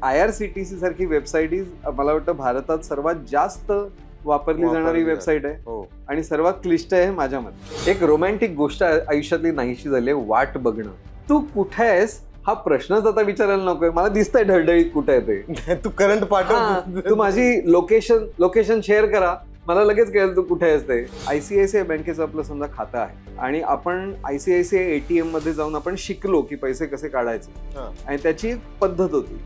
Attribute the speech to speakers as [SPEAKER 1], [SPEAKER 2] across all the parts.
[SPEAKER 1] IRCTC सारखी website मला वाटतं भारतात सर्वात जास्त वापरली जाणारी वेबसाईट आहे आणि सर्वात क्लिष्ट आहे माझ्या मते. एक रोमॅन्टिक गोष्ट आयुष्यातली नाहीशी झाली, वाट बघणं. तू कुठे आहेस हा प्रश्नच आता विचारायला नकोय. मला दिसतंय ढळढळीत कुठे आहे ते.
[SPEAKER 2] तू करंट पाठव,
[SPEAKER 1] तू माझी लोकेशन शेअर करा, मला लगेच कळेल तू कुठे आहेस ते. ICICI बँकेचं आपलं समजा खातं आहे आणि आपण ICICI ATM मध्ये जाऊन आपण शिकलो की पैसे कसे काढायचे आणि त्याची एक पद्धत होती.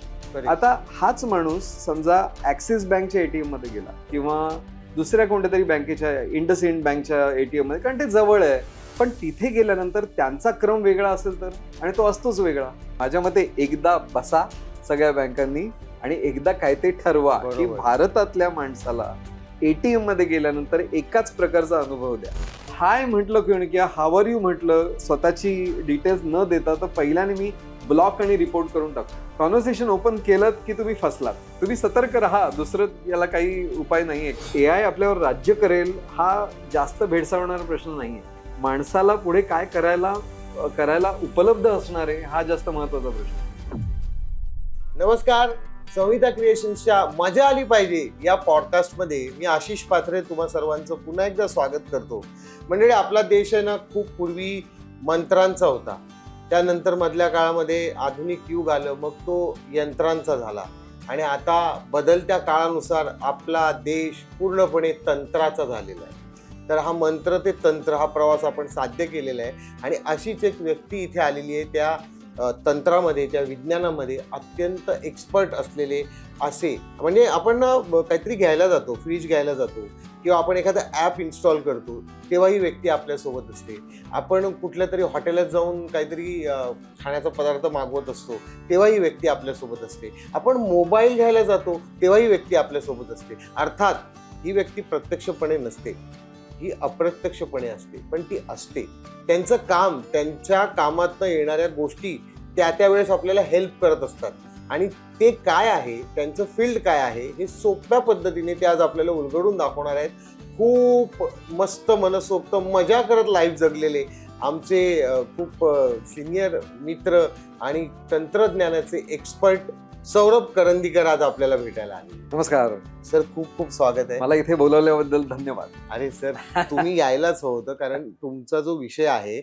[SPEAKER 1] आता हाच माणूस समजा ऍक्सिस बँकच्या ATM मध्ये गेला किंवा दुसऱ्या कोणत्या तरी बँकेच्या, इंडसइंड बँकच्या ATM मध्ये, कारण ते जवळ आहे, पण तिथे गेल्यानंतर त्यांचा क्रम वेगळा असेल तर, आणि तो असतोच वेगळा. माझ्या मते एकदा बसा सगळ्या बँकांनी आणि एकदा काय ते ठरवा की भारतातल्या माणसाला ATM मध्ये गेल्यानंतर एकाच प्रकारचा अनुभव द्या. हाय म्हटलं किंवा हाव आर यू म्हटलं, स्वतःची डिटेल्स न देता, तर पहिल्याने मी ब्लॉक आणि रिपोर्ट करून टाकतो. कॉन्व्हर्सेशन ओपन केलं की तुम्ही फसलात. तुम्ही सतर्क राहा, दुसरं याला काही उपाय नाहीये. AI आपल्यावर राज्य करेल हा जास्त भेडसावणारा प्रश्न नाहीये. माणसाला पुढे काय करायला उपलब्ध असणार आहे हा जास्त महत्वाचा प्रश्न.
[SPEAKER 2] नमस्कार, संहिता क्रिएशन्सच्या मजा आली पाहिजे या पॉडकास्ट मध्ये मी आशिष पाथरे तुम्हा सर्वांचं पुन्हा एकदा स्वागत करतो. म्हणजे आपला देश आहे ना, खूप पूर्वी मंत्रांचा होता, त्यानंतर मधल्या काळामध्ये आधुनिक युग आलं, मग तो यंत्रांचा झाला आणि आता बदलत्या काळानुसार आपला देश पूर्णपणे तंत्राचा झालेला आहे. तर हा मंत्र ते तंत्र हा प्रवास आपण साध्य केलेला आहे आणि अशीच एक व्यक्ती इथे आलेली आहे, त्या तंत्रामध्ये, त्या विज्ञानामध्ये अत्यंत एक्सपर्ट असलेले असे. म्हणजे आपण काहीतरी घ्यायला जातो, फ्रीज घ्यायला जातो किंवा आपण एखादा ॲप इन्स्टॉल करतो, तेव्हा ही व्यक्ती आपल्यासोबत असते. आपण कुठल्या तरी हॉटेलात जाऊन काहीतरी खाण्याचा पदार्थ मागवत असतो, तेव्हा ही व्यक्ती आपल्यासोबत असते. आपण मोबाईल घ्यायला जातो तेव्हा ही व्यक्ती आपल्यासोबत असते. अर्थात ही व्यक्ती प्रत्यक्षपणे नसते, ही अप्रत्यक्षपणे असते, पण ती असते. त्यांचं काम, त्यांच्या कामातनं येणाऱ्या गोष्टी त्या वेळेस आपल्याला हेल्प करत असतात आणि ते काय आहे, त्यांचं फील्ड काय आहे, हे सोप्या पद्धतीने ते आज आपल्याला उलगडून दाखवणार आहेत. खूप मस्त मनसोक्त मजा करत लाईफ जगलेले आमचे खूप सिनियर मित्र आणि तंत्रज्ञानाचे एक्सपर्ट सौरभ करंदीकर आज आपल्याला भेटायला आले.
[SPEAKER 1] नमस्कार
[SPEAKER 2] सर, खूप खूप स्वागत आहे.
[SPEAKER 1] मला इथे बोलवल्याबद्दल धन्यवाद.
[SPEAKER 2] अरे सर, तुम्ही यायलाच हवं होतं, कारण तुमचा जो विषय आहे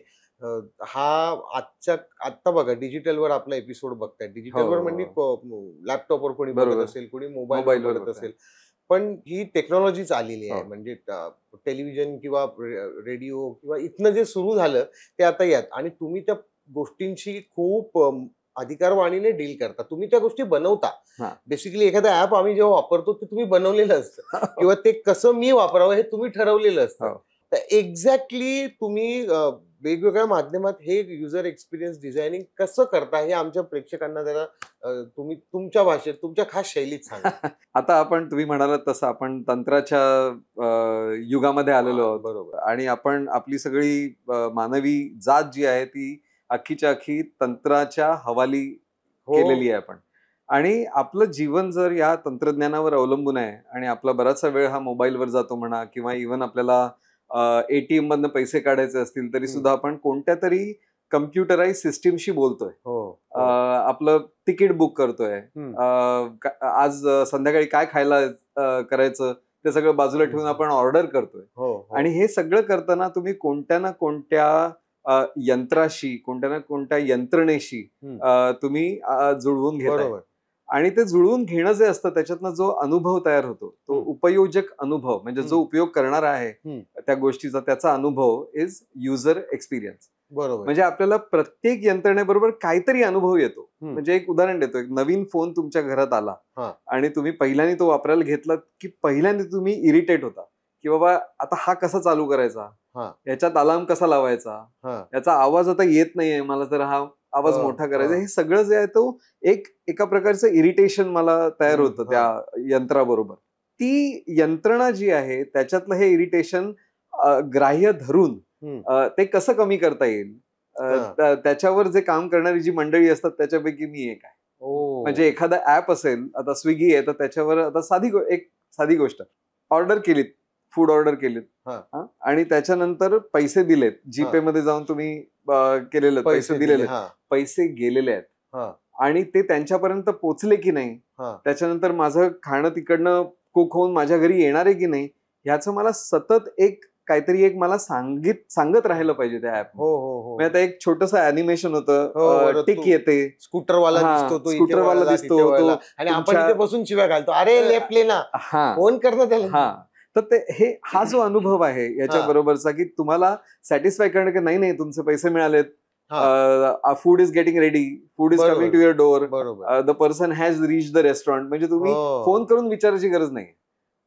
[SPEAKER 2] हा आत्ता बघा डिजिटलवर आपला एपिसोड बघताय. डिजिटलवर म्हणजे लॅपटॉपवर कोणी बघत असेल, कोणी मोबाईलवर बघत असेल, पण ही टेक्नॉलॉजीच आलेली आहे. म्हणजे टेलिव्हिजन किंवा रेडिओ किंवा इथनं जे सुरू झालं ते आता यात, आणि तुम्ही त्या गोष्टींशी खूप अधिकारवाणीने डील करता. तुम्ही त्या गोष्टी बनवता. बेसिकली एखादा ऍप आम्ही जेव्हा वापरतो ते तुम्ही बनवलेलं असतं किंवा ते कसं मी वापरावं हे तुम्ही ठरवलेलं असतं. तर एक्झॅक्टली तुम्ही वेगवेगळ्या माध्यमात हे युजर एक्सपिरियन्स डिझायनिंग कसं करता हे आमच्या प्रेक्षकांना जरा तुम्ही तुमच्या भाषेत, तुमच्या खास शैलीत सांगा.
[SPEAKER 1] आता तुम्ही म्हणालात तसं आपण तंत्राच्या युगामध्ये आलेलो आहोत. बरोबर. आणि आपण आपली सगळी मानवी जात जी आहे ती अख्खीच्या अख्खी तंत्राच्या हवाली केलेली आहे आपण. आणि आपलं जीवन जर या तंत्रज्ञानावर अवलंबून आहे आणि आपला बराचसा वेळ हा मोबाईलवर जातो म्हणा, किंवा इव्हन आपल्याला ATM मधनं पैसे काढायचे असतील तरी सुद्धा आपण कोणत्या तरी कम्प्युटराइज सिस्टीमशी बोलतोय. आपलं तिकीट बुक करतोय, आज संध्याकाळी काय खायला करायचं ते सगळं बाजूला ठेवून आपण ऑर्डर करतोय. आणि हे सगळं करताना तुम्ही कोणत्या ना कोणत्या यंत्राशी, कोणत्या ना कोणत्या यंत्रणेशी तुम्ही जुळवून घेताय. आणि ते जुळवून घेणं जे असतं त्याच्यातनं जो अनुभव तयार होतो तो उपयोजक अनुभव, म्हणजे जो उपयोग करणार आहे त्या गोष्टीचा त्याचा अनुभव इज युजर एक्सपिरियन्स.
[SPEAKER 2] बरोबर.
[SPEAKER 1] म्हणजे आपल्याला प्रत्येक यंत्रणेबरोबर काहीतरी अनुभव येतो. म्हणजे एक उदाहरण देतो, एक नवीन फोन तुमच्या घरात आला आणि तुम्ही पहिल्यांदा तो वापरायला घेतला की पहिल्यांदा तुम्ही इरिटेट होता की बाबा आता हा कसा चालू करायचा, याच्यात अलार्म कसा लावायचा, याचा आवाज आता येत नाहीये, मला जर हा आवाज मोठा करायचा. हे सगळं जे आहे तो एका प्रकारचं इरिटेशन मला तयार होतं त्या यंत्राबरोबर. ती यंत्रणा जी आहे त्याच्यातलं हे इरिटेशन ग्राह्य धरून ते कसं कमी करता येईल, त्याच्यावर जे काम करणारी जी मंडळी असतात त्याच्यापैकी मी एक आहे. म्हणजे एखादा ऍप असेल, आता स्विगी आहे, तर त्याच्यावर आता साधी गोष्ट, ऑर्डर केलीत, फूड ऑर्डर केलीत आणि त्याच्यानंतर पैसे दिलेत, जीपे मध्ये जाऊन तुम्ही केलेलं, पैसे दिलेले, पैसे गेलेले आहेत, आणि ते त्यांच्यापर्यंत पोचले की नाही,
[SPEAKER 2] हा.
[SPEAKER 1] त्याच्यानंतर माझं खाणं तिकडनं कुक होऊन माझ्या घरी येणार आहे की नाही, ह्याचं मला सतत एक काहीतरी एक मला सांगत राहिलं पाहिजे त्या ऍप.
[SPEAKER 2] हो हो हो.
[SPEAKER 1] आता एक छोटस अॅनिमेशन
[SPEAKER 2] हो,
[SPEAKER 1] होतं,
[SPEAKER 2] बरं,
[SPEAKER 1] टिक
[SPEAKER 2] तो
[SPEAKER 1] येते,
[SPEAKER 2] स्कूटरवाला
[SPEAKER 1] हा,
[SPEAKER 2] दिसतो, तो इथे
[SPEAKER 1] स्कूटरवाला
[SPEAKER 2] वळला,
[SPEAKER 1] दिसतो,
[SPEAKER 2] तिथे वळला,
[SPEAKER 1] तो
[SPEAKER 2] आणि आपण
[SPEAKER 1] तुमच्या-
[SPEAKER 2] इथे बसून शिव्या घालतो, अरे लेफ्ट ले ना,
[SPEAKER 1] हा
[SPEAKER 2] फोन करणं त्याला.
[SPEAKER 1] हा. तर ते हा जो अनुभव आहे याच्या बरोबरचा, की तुम्हाला सॅटिस्फाय करणं की नाही नाही तुमचे पैसे मिळालेत, food is getting ready, food is
[SPEAKER 2] बरोबर.
[SPEAKER 1] कमिंग टू युअर डोअर,
[SPEAKER 2] बरोबर.
[SPEAKER 1] The person has reach the restaurant, म्हणजे तुम्ही
[SPEAKER 2] हो.
[SPEAKER 1] फोन करून विचारायची गरज नाही.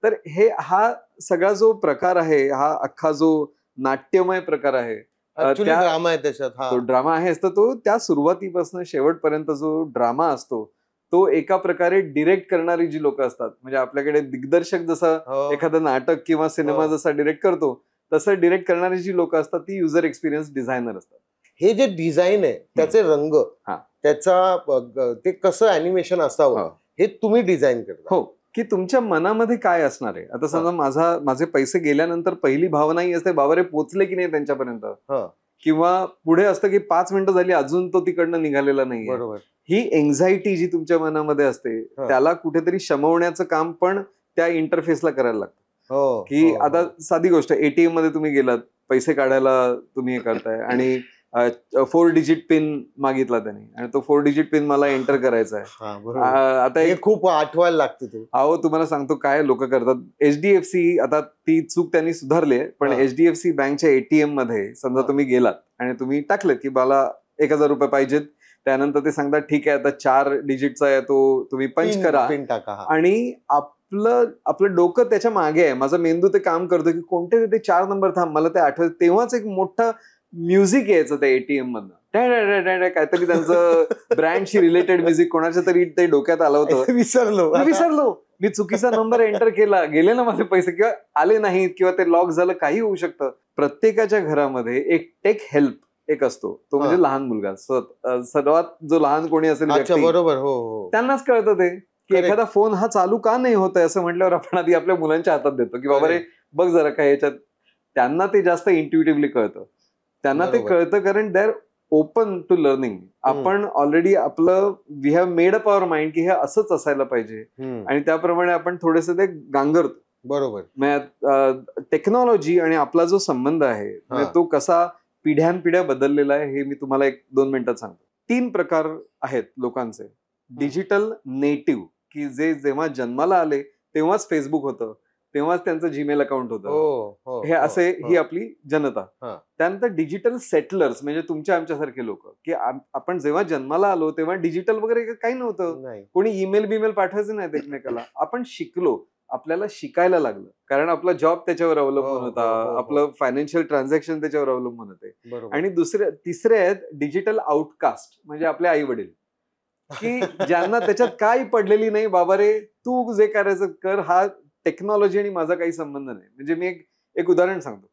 [SPEAKER 1] तर हा सगळा जो प्रकार आहे, हा अख्खा जो नाट्यमय प्रकार आहे,
[SPEAKER 2] Actually ड्रामा आहे त्याच्यात.
[SPEAKER 1] तो ड्रामा आहेच, तर तो त्या सुरुवातीपासून शेवटपर्यंत जो ड्रामा असतो तो एका प्रकारे डिरेक्ट करणारी जी लोक असतात, म्हणजे आपल्याकडे दिग्दर्शक जसं
[SPEAKER 2] हो.
[SPEAKER 1] एखादं नाटक किंवा सिनेमा
[SPEAKER 2] हो.
[SPEAKER 1] जसा डिरेक्ट करतो, तसं डिरेक्ट करणारी जी लोक असतात ती युजर एक्सपिरियन्स डिझायनर असतात.
[SPEAKER 2] हे जे डिझाईन आहे त्याचे रंग,
[SPEAKER 1] हा.
[SPEAKER 2] त्याचा ते कसं अॅनिमेशन असावं,
[SPEAKER 1] हो.
[SPEAKER 2] हे तुम्ही डिझाईन करता.
[SPEAKER 1] हो, की तुमच्या मनामध्ये काय असणार आहे. आता समजा माझे पैसे गेल्यानंतर पहिली भावना ही असते, बाबा रे पोचले की नाही त्यांच्यापर्यंत, किंवा पुढे असतं की 5 मिनिटं झाली अजून तो तिकडनं निघालेला नाही.
[SPEAKER 2] बरोबर.
[SPEAKER 1] ही एन्झायटी जी तुमच्या मनामध्ये असते त्याला कुठेतरी शमवण्याचं काम पण त्या इंटरफेसला करायला लागतं. की आता साधी गोष्ट, एटीएम मध्ये तुम्ही गेलात, पैसे काढायला तुम्ही हे करताय आणि 4 डिजिट पिन मागितला त्याने, आणि तो 4 डिजिट पिन मला एंटर करायचा आहे. आता
[SPEAKER 2] हे खूप आठवायला लागतं ते.
[SPEAKER 1] अहो तुम्हाला सांगतो काय लोक करतात. एचडीएफसी, आता ती चूक त्यांनी सुधारली आहे, पण एचडीएफसी बँकच्या एटीएम मध्ये समजा तुम्ही गेलात आणि तुम्ही टाकलेत की मला 1000 रुपये पाहिजेत, त्यानंतर ते सांगतात ठीक आहे आता 4 डिजिटचा आहे तो तुम्ही पंच करा, आणि आपलं डोकं त्याच्या मागे आहे, माझा मेंदू ते काम करतो की कोणते ते 4 नंबर थांब मला ते आठवत. तेव्हाच एक मोठं म्युझिक यायचं त्या एटीएम मधनं, काहीतरी त्यांचं ब्रँडशी रिलेटेड म्युझिक कोणाच्या तरी ते डोक्यात आलं होतं. विसरलो मी, चुकीचा नंबर एंटर केला, गेले ना माझे पैसे, किंवा आले नाहीत, किंवा ते लॉक झालं, काही होऊ शकतं. प्रत्येकाच्या घरामध्ये एक टेक हेल्प एक असतो, तो म्हणजे लहान मुलगा. सर्वात जो लहान कोणी असेल व्यक्ती,
[SPEAKER 2] बरोबर, हो,
[SPEAKER 1] त्यांनाच कळतं ते की एखादा फोन हा चालू का नाही होत आहे, असं म्हटल्यावर आपण आधी आपल्या मुलांच्या हातात देतो की बाबा रे बघ जरा काय याच्यात. त्यांना ते जास्त इंट्युटिव्हली कळतं, त्यांना ते कळतं, कारण they are open to learning. आपण ऑलरेडी आपलं we have made up our mind की हे असंच असायला पाहिजे, आणि त्याप्रमाणे आपण थोडेसे ते गांगरतो.
[SPEAKER 2] बरोबर.
[SPEAKER 1] टेक्नॉलॉजी आणि आपला जो संबंध आहे तो कसा पिढ्यानपिढ्या बदललेला आहे हे मी तुम्हाला 1-2 मिनिटात सांगतो. 3 प्रकार आहेत लोकांचे. डिजिटल नेटिव्ह, की जे जेव्हा जन्माला आले तेव्हाच फेसबुक होतं, तेव्हाच त्यांचं जीमेल अकाउंट होतं, हे असे ही आपली जनता. त्यानंतर डिजिटल सेटलर्स, म्हणजे तुमच्या आमच्यासारखे लोक, की आपण जेव्हा जन्माला आलो तेव्हा डिजिटल वगैरे काही नव्हतं, कोणी ईमेल बिमेल पाठवायचं नाहीत एकमेकाला. आपण शिकलो, आपल्याला शिकायला लागलं, कारण आपला जॉब त्याच्यावर अवलंबून होता, आपलं फायनान्शियल ट्रान्झॅक्शन त्याच्यावर अवलंबून होते. आणि तिसरे आहेत डिजिटल आउटकास्ट, म्हणजे आपले आई वडील, की ज्यांना त्याच्यात काही पडलेली नाही, बाबा रे तू जे करायचं कर, हा टेक्नॉलॉजी आणि माझा काही संबंध नाही. म्हणजे मी एक उदाहरण सांगतो.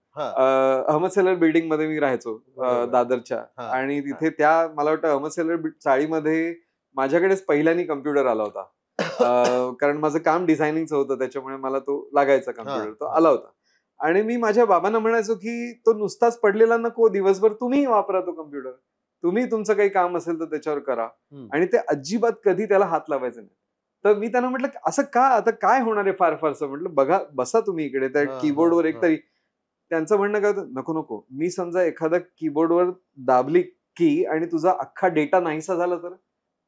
[SPEAKER 1] अहमद सेलर बिल्डिंग मध्ये मी राहायचो दादरच्या, आणि तिथे त्या मला वाटतं अहमद सेलर चाळीमध्ये माझ्याकडेच पहिल्यानी कम्प्युटर आला होता, कारण माझं काम डिझायनिंगचं होतं, त्याच्यामुळे मला तो लागायचा कम्प्युटर, तो आला होता. आणि मी माझ्या बाबांना म्हणायचो की तो नुसताच पडलेला नको, दिवसभर तुम्ही वापरा तो कम्प्युटर, तुम्ही तुमचं काही काम असेल तर त्याच्यावर करा, आणि ते अजिबात कधी त्याला हात लावायचं नाही. तर मी त्यांना म्हटलं असं का, आता काय होणार आहे फारसं, म्हटलं बघा बसा तुम्ही इकडे त्या कीबोर्डवर एकतरी. त्यांचं म्हणणं काय होतं, नको नको, मी समजा एखादा कीबोर्डवर दाबली की आणि तुझा अख्खा डेटा नाहीसा झाला तर,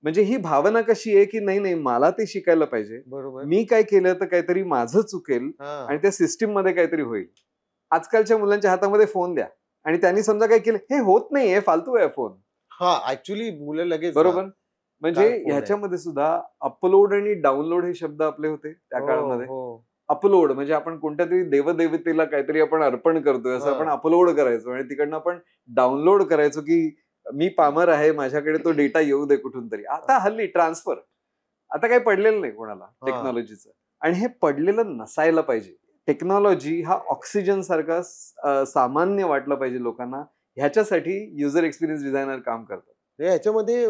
[SPEAKER 1] म्हणजे ही भावना कशी आहे की नाही मला ते शिकायला पाहिजे, मी काय केलं तर काहीतरी माझं चुकेल आणि त्या सिस्टीम मध्ये काहीतरी होईल. आजकालच्या मुलांच्या हातामध्ये फोन द्या आणि त्यांनी समजा काय केलं, हे होत नाही, हे फालतू आहे फोन.
[SPEAKER 2] ऍक्च्युली मुलं लगेच, बरोबर.
[SPEAKER 1] म्हणजे ह्याच्यामध्ये सुद्धा अपलोड आणि डाउनलोड हे शब्द आपले होते त्या काळामध्ये. अपलोड म्हणजे आपण कोणत्या तरी देवदेवतेला काहीतरी आपण अर्पण करतोय असं आपण अपलोड करायचो, आणि तिकडनं आपण डाउनलोड करायचो की मी पामर आहे, माझ्याकडे तो डेटा येऊ दे कुठून तरी. आता हल्ली ट्रान्सफर, आता काही पडलेलं नाही कोणाला टेक्नॉलॉजीचं, आणि हे पडलेलं नसायला पाहिजे. टेक्नॉलॉजी हा ऑक्सिजन सारखा सामान्य वाटलं पाहिजे लोकांना, ह्याच्यासाठी युजर एक्सपिरियन्स डिझायनर काम करतात.
[SPEAKER 2] ह्याच्यामध्ये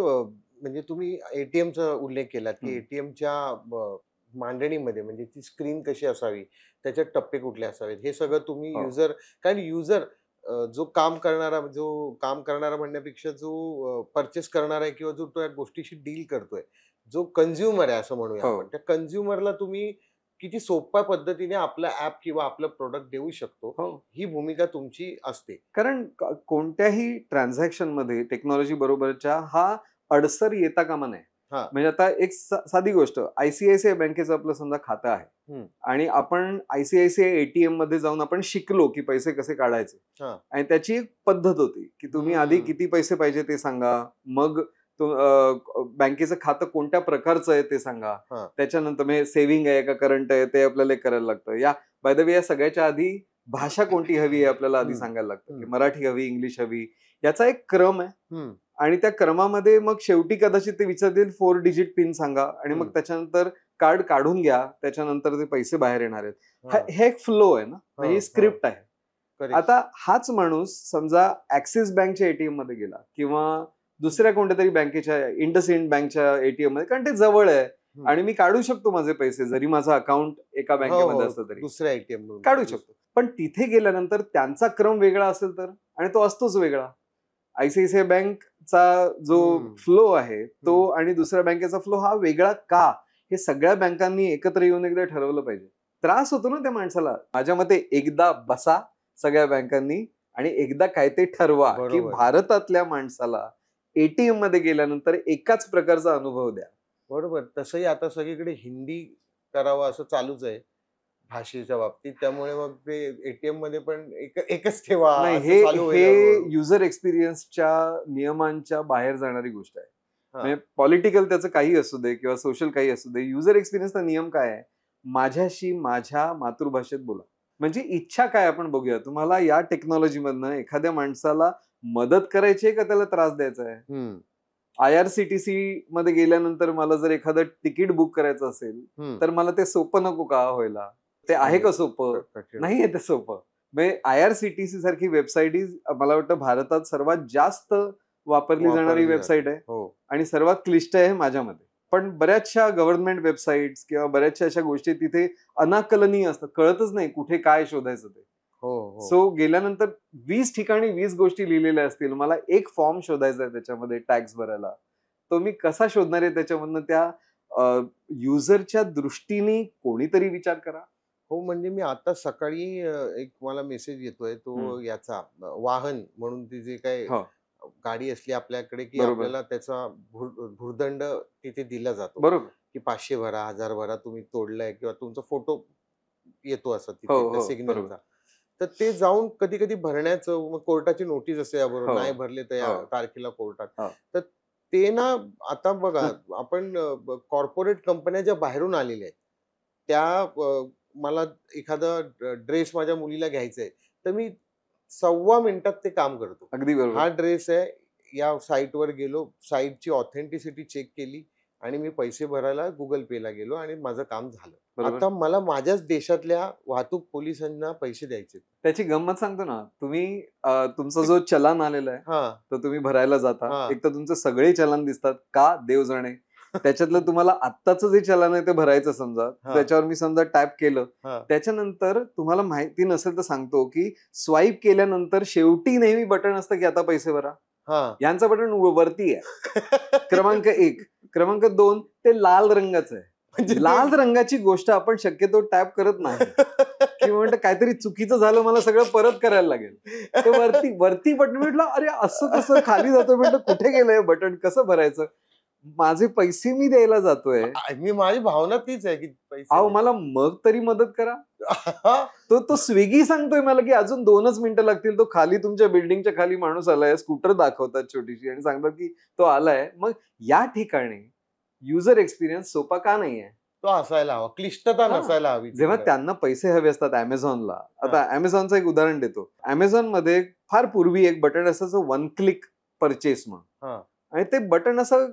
[SPEAKER 2] म्हणजे तुम्ही एटीएमचा उल्लेख केला की एटीएमच्या मांडणीमध्ये म्हणजे ती स्क्रीन कशी असावी, त्याच्यात टप्पे कुठले असावेत, हे सगळं तुम्ही युजर, कारण युजर जो काम करणारा म्हणण्यापेक्षा जो परचेस करणारा आहे किंवा जो त्या गोष्टीशी डील करतोय, जो कंझ्युमर आहे असं म्हणूया
[SPEAKER 1] हो.
[SPEAKER 2] आपण, त्या कंझ्युमरला तुम्ही किती सोप्या पद्धतीने आपलं ऍप किंवा आपलं प्रोडक्ट देऊ शकतो,
[SPEAKER 1] हो,
[SPEAKER 2] ही भूमिका तुमची असते.
[SPEAKER 1] कारण कोणत्याही ट्रान्झॅक्शन मध्ये टेक्नॉलॉजी बरोबरच्या हा अडसर येता कामा नये.
[SPEAKER 2] हा.
[SPEAKER 1] म्हणजे आता एक साधी गोष्ट, आयसीआयसीआय बँकेचं आपलं समजा खातं आहे आणि आपण आयसीआयसीआय एटीएम मध्ये जाऊन आपण शिकलो की पैसे कसे काढायचे.
[SPEAKER 2] हा.
[SPEAKER 1] आणि त्याची एक पद्धत होती की तुम्ही आधी किती पैसे पाहिजे ते सांगा, मग बँकेचं खातं कोणत्या प्रकारचं आहे ते सांगा,
[SPEAKER 2] हा.
[SPEAKER 1] त्याच्यानंतर म्हणजे सेव्हिंग आहे का करंट आहे ते आपल्याला करायला लागतं. बाय द वे या सगळ्याच्या आधी भाषा कोणती हवी आहे आपल्याला आधी सांगायला लागतं, की मराठी हवी, इंग्लिश हवी, याचा एक क्रम आहे. आणि त्या क्रमामध्ये मग शेवटी कदाचित ते विचारतील 4 डिजिट पिन सांगा आणि मग त्याच्यानंतर कार्ड काढून घ्या, त्याच्यानंतर ते पैसे बाहेर येणार आहेत. हे एक फ्लो आहे ना, म्हणजे स्क्रिप्ट आहे. आता हाच माणूस समजा ऍक्सिस बँकच्या एटीएम मध्ये गेला किंवा दुसऱ्या कोणत्या तरी बँकेच्या, इंडसइंड बँकच्या एटीएम मध्ये, कारण ते जवळ आहे आणि मी काढू शकतो माझे पैसे, जरी माझं अकाउंट एका बँकेमध्ये असलं तरी
[SPEAKER 2] दुसऱ्या एटीएम
[SPEAKER 1] काढू शकतो. पण तिथे गेल्यानंतर त्यांचा क्रम वेगळा असेल तर, आणि तो असतोच वेगळा. आयसीआयसीआय बँकचा जो फ्लो आहे तो आणि दुसऱ्या बँकेचा फ्लो हा वेगळा का, हे सगळ्या बँकांनी एकत्र येऊन एकदा ठरवलं पाहिजे. त्रास होतो ना त्या माणसाला. माझ्या मते एकदा बसा सगळ्या बँकांनी आणि एकदा काय ते ठरवा की भारतातल्या माणसाला एटीएम मध्ये गेल्यानंतर एकाच प्रकारचा अनुभव द्या.
[SPEAKER 2] बरोबर. तसंही आता सगळीकडे हिंदी करावं असं चालूच आहे भाषेच्या बाबतीत, त्यामुळे मग ते एटीएम मध्ये पण एकच ठेवा.
[SPEAKER 1] नाही, हे युजर एक्सपिरियन्सच्या नियमांच्या बाहेर जाणारी गोष्ट आहे. म्हणजे पॉलिटिकल त्याचं काही असू दे किंवा सोशल काही असू दे, युजर एक्सपिरियन्सचा नियम काय आहे, माझ्याशी माझ्या मातृभाषेत बोला. म्हणजे इच्छा काय आपण बघूया, तुम्हाला या टेक्नॉलॉजी मधनं एखाद्या माणसाला मदत करायची आहे का त्याला त्रास द्यायचा आहे. IRCTC मध्ये गेल्यानंतर मला जर एखादं तिकीट बुक करायचं असेल तर मला ते सोपं नको का व्हायला, ते आहे का सोपं, नाही आहे ते सोपं. म्हणजे IRCTC सारखी वेबसाईट मला वाटतं भारतात सर्वात जास्त वापरली जाणारी वेबसाईट आहे आणि सर्वात क्लिष्ट आहे माझ्या मते. पण बऱ्याचशा गव्हर्नमेंट वेबसाईट्स किंवा बऱ्याचशा अशा गोष्टी तिथे अनाकलनीय असतात, कळतच नाही कुठे काय शोधायचं ते. सो गेल्यानंतर 20 ठिकाणी 20 गोष्टी लिहिलेल्या असतील, मला एक फॉर्म शोधायचा आहे त्याच्यामध्ये टॅक्स भरायला, तो मी कसा शोधणार आहे त्याच्यामधनं, त्या युजरच्या दृष्टीने कोणीतरी विचार करा.
[SPEAKER 2] हो, म्हणजे मी आता सकाळी एक मला मेसेज येतोय तो याचा, वाहन म्हणून ती जे काय गाडी असली आपल्याकडे की आपल्याला त्याचा भुर्दंड तिथे दिला जातो.
[SPEAKER 1] बरोबर.
[SPEAKER 2] की 500 भरा, 1000 भरा, तुम्ही तोडलाय, किंवा तुमचा फोटो येतो असं तिथे सिग्नलचा. तर ते जाऊन कधी कधी भरण्याचं, मग कोर्टाची नोटीस असते याबरोबर, नाही भरले तर या तारखेला कोर्टात. तर ते ना, आता बघा आपण कॉर्पोरेट कंपन्या ज्या बाहेरून आलेल्या आहेत त्या, मला एखादा ड्रेस माझ्या मुलीला घ्यायचा आहे तर मी 1.25 मिनिटात ते काम करतो.
[SPEAKER 1] अगदी बरोबर.
[SPEAKER 2] हा ड्रेस आहे, या साईटवर गेलो, साईटची ऑथेंटिसिटी चेक केली आणि मी पैसे भरायला गुगल पेला गेलो आणि माझं काम झालं. आता मला माझ्याच देशातल्या वाहतूक पोलिसांना पैसे द्यायचे.
[SPEAKER 1] त्याची गंमत सांगतो ना, तुम्ही तुमचा जो चलान आलेला आहे तो तुम्ही भरायला जाता, एक तर तुमचे सगळे चलान दिसतात का देव जाणे, त्याच्यातलं तुम्हाला आत्ताचं जे चलान आहे ते भरायचं समजा, त्याच्यावर मी समजा टॅप केलं, त्याच्यानंतर तुम्हाला माहिती नसेल तर सांगतो की स्वाईप केल्यानंतर शेवटी नेहमी बटन असतं की आता पैसे भरा. यांचं बटन वरती आहे. क्रमांक 1. क्रमांक 2 ते लाल रंगाचं आहे. लाल रंगाची गोष्ट आपण शक्यतो टॅप करत नाही किंवा म्हणतं काहीतरी चुकीचं झालं, मला सगळं परत करायला लागेल. ते वरती बटन म्हटलं, अरे असं कसं खाली जातोय, म्हटलं कुठे गेलंय बटन, कसं भरायचं, माझे पैसे मी द्यायला जातोय.
[SPEAKER 2] मी माझी भावना तीच आहे की पैसे,
[SPEAKER 1] अहो मला मग तरी मदत करा. तो स्विगी सांगतोय मला की अजून 2च मिनिटं लागतील, तो खाली तुमच्या बिल्डिंगच्या खाली माणूस आलाय, स्कूटर दाखवतात छोटीशी आणि सांगतात की तो आलाय. मग या ठिकाणी युजर एक्सपिरियन्स सोपा का नाहीये,
[SPEAKER 2] तो असायला हवा, क्लिष्टता नसायला हवी.
[SPEAKER 1] जेव्हा त्यांना पैसे हवे असतात अमेझॉनला, आता अमेझॉनचं एक उदाहरण देतो. अमेझॉन मध्ये फार पूर्वी एक बटन असायचं 1 क्लिक परचेस म्हणून, आणि ते बटन असं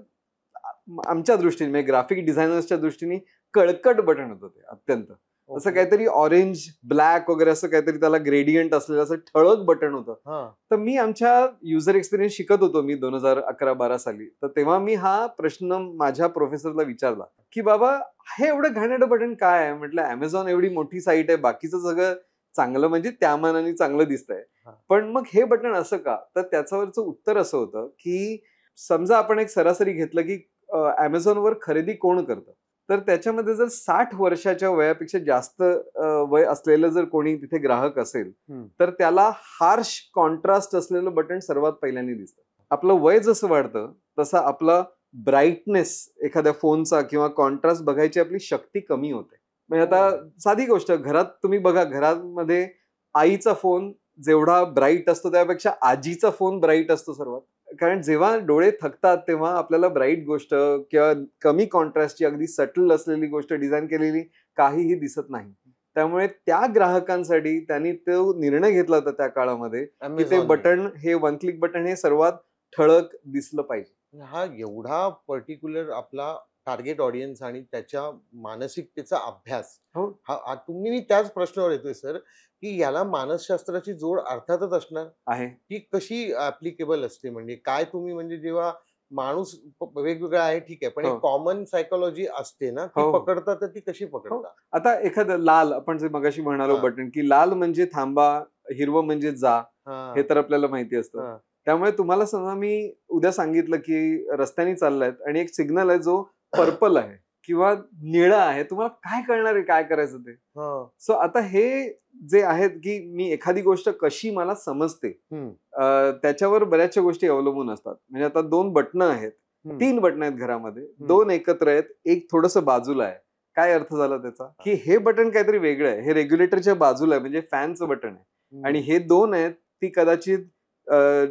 [SPEAKER 1] आमच्या दृष्टीने म्हणजे ग्राफिक डिझायनर्सच्या दृष्टीने कळकट बटन होतं ते, अत्यंत असं काहीतरी ऑरेंज ब्लॅक वगैरे असं काहीतरी त्याला ग्रेडियंट असलेलं असं ठळक बटन होतं. तर मी आमच्या युजर एक्सपिरियन्स शिकत होतो मी 2011-12 साली. तर तेव्हा मी हा प्रश्न माझ्या प्रोफेसरला विचारला की बाबा हे एवढं घाणेरडं बटन काय आहे. म्हटलं अमेझॉन एवढी मोठी साईट आहे, बाकीचं सगळं चांगलं म्हणजे त्या मानाने चांगलं दिसतंय.
[SPEAKER 2] हा.
[SPEAKER 1] पण मग हे बटन असं का? तर त्याच्यावरचं उत्तर असं होतं की समजा आपण एक सरासरी घेतलं की Amazonवर खरेदी कोण करतं, तर त्याच्यामध्ये जर 60 वर्षाच्या वयापेक्षा जास्त वय असलेलं जर कोणी तिथे ग्राहक असेल तर त्याला हार्श कॉन्ट्रास्ट असलेलं बटन सर्वात पहिल्यांदा दिसतं. आपलं वय जसं वाढतं तसं आपला ब्राईटनेस एखाद्या फोनचा किंवा कॉन्ट्रास्ट बघायची आपली शक्ती कमी होते. म्हणजे आता साधी गोष्ट, घरात तुम्ही बघा, घरामध्ये आईचा फोन जेवढा ब्राईट असतो त्यापेक्षा आजीचा फोन ब्राईट असतो सर्वात. कारण जेव्हा डोळे थकतात तेव्हा आपल्याला ब्राईट गोष्ट किंवा कमी कॉन्ट्रास्टची अगदी सटल असलेली गोष्ट डिझाईन केलेली काहीही दिसत नाही. त्यामुळे त्या ग्राहकांसाठी त्यांनी तो निर्णय घेतला होता त्या काळामध्ये की ते बटन, हे वन क्लिक बटन हे सर्वात ठळक दिसलं पाहिजे.
[SPEAKER 2] हा एवढा पर्टिक्युलर आपला टार्गेट ऑडियन्स आणि त्याच्या मानसिकतेचा अभ्यास.
[SPEAKER 1] हो.
[SPEAKER 2] तुम्ही त्याच प्रश्नावर येतोय सर, की याला मानसशास्त्राची जोड अर्थातच असणार
[SPEAKER 1] आहे.
[SPEAKER 2] ती कशी ऍप्लिकेबल असते? म्हणजे काय तुम्ही, म्हणजे जेव्हा माणूस वेगवेगळा आहे ठीक आहे, पण एक कॉमन सायकोलॉजी असते ना, ती पकडता, तर ती कशी पकडता?
[SPEAKER 1] आता एखादं लाल, आपण जे मगाशी म्हणालो बटन की लाल म्हणजे थांबा, हिरवं म्हणजे जा, हे तर आपल्याला माहिती असतं. त्यामुळे तुम्हाला समजा मी उद्या सांगितलं की रस्त्याने चाललायत आणि एक सिग्नल आहे जो पर्पल आहे किंवा निळा आहे, तुम्हाला काय कळणार आहे काय करायचं ते? सो आता हे जे आहेत की मी एखादी गोष्ट कशी मला समजते त्याच्यावर बऱ्याचशा गोष्टी अवलंबून असतात. म्हणजे आता 2 बटणं आहेत, 3 बटणं आहेत घरामध्ये, 2 एकत्र आहेत, एक थोडंसं बाजूला आहे. काय अर्थ झाला त्याचा? की हे बटन काहीतरी वेगळं आहे, हे रेग्युलेटरच्या बाजूला आहे म्हणजे फॅनचं बटन आहे, आणि हे 2 आहेत ती कदाचित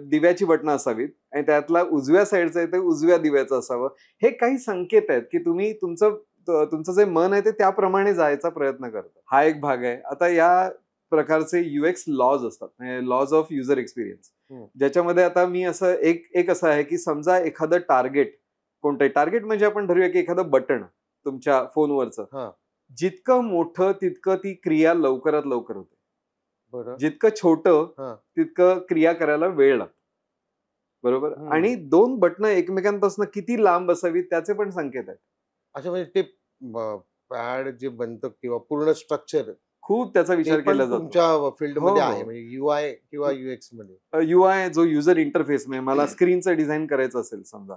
[SPEAKER 1] दिव्याची बटणं असावीत आणि त्यातला उजव्या साईडचं आहे ते उजव्या दिव्याचं असावं. हे काही संकेत आहेत की तुम्ही तुमचं जे मन आहे ते त्याप्रमाणे जायचा प्रयत्न करता. हा एक भाग आहे. आता या प्रकारचे UX लॉज असतात, म्हणजे लॉज ऑफ युजर एक्सपिरियन्स, ज्याच्यामध्ये आता मी असं एक असं आहे की समजा एखादं टार्गेट, कोणतंही टार्गेट म्हणजे आपण धरूया की एखादं बटन तुमच्या फोनवरचं, जितकं मोठं तितकं ती क्रिया लवकरात लवकर होते, जितकं छोटं तितकं क्रिया करायला वेळ लागतो, बरोबर? आणि 2 बटणं एकमेकांपासून किती लांब असावीत त्याचे पण संकेत आहेत.
[SPEAKER 2] अच्छा, म्हणजे ते पॅड जे बनतं किंवा पूर्ण स्ट्रक्चर
[SPEAKER 1] खूप त्याचा विचार केला जातो
[SPEAKER 2] तुमच्या फील्डमध्ये आहे, म्हणजे UI किंवा UX मध्ये.
[SPEAKER 1] UI जो युजर इंटरफेस, म्हणजे मला स्क्रीनचं डिझाईन करायचं असेल समजा,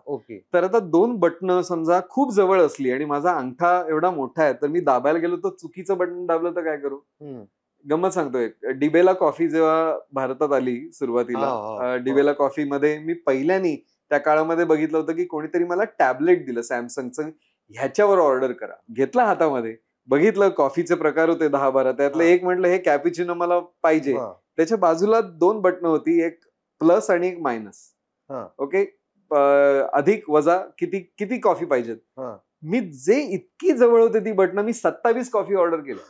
[SPEAKER 1] तर आता 2 बटणं समजा खूप जवळ असली आणि माझा अंगठा एवढा मोठा आहे तर मी दाबायला गेलो तर चुकीचं बटन दाबलं तर काय करू? गंमत सांगतोय, डिबेला कॉफी जेव्हा भारतात आली सुरुवातीला, डिबेला कॉफी मध्ये मी पहिल्यानी त्या काळामध्ये बघितलं होतं की कोणीतरी मला टॅबलेट दिलं सॅमसंगचं, ह्याच्यावर ऑर्डर करा. घेतला हातामध्ये, बघितलं कॉफीचे प्रकार होते 10-12, त्यातलं एक म्हटलं हे कॅपिचिनो मला पाहिजे. त्याच्या बाजूला 2 बटणं होती, एक प्लस आणि एक मायनस. ओके, अधिक वजा किती कॉफी पाहिजेत. मी जे इतकी जवळ होते ती बटणं, मी 27 कॉफी ऑर्डर केलं.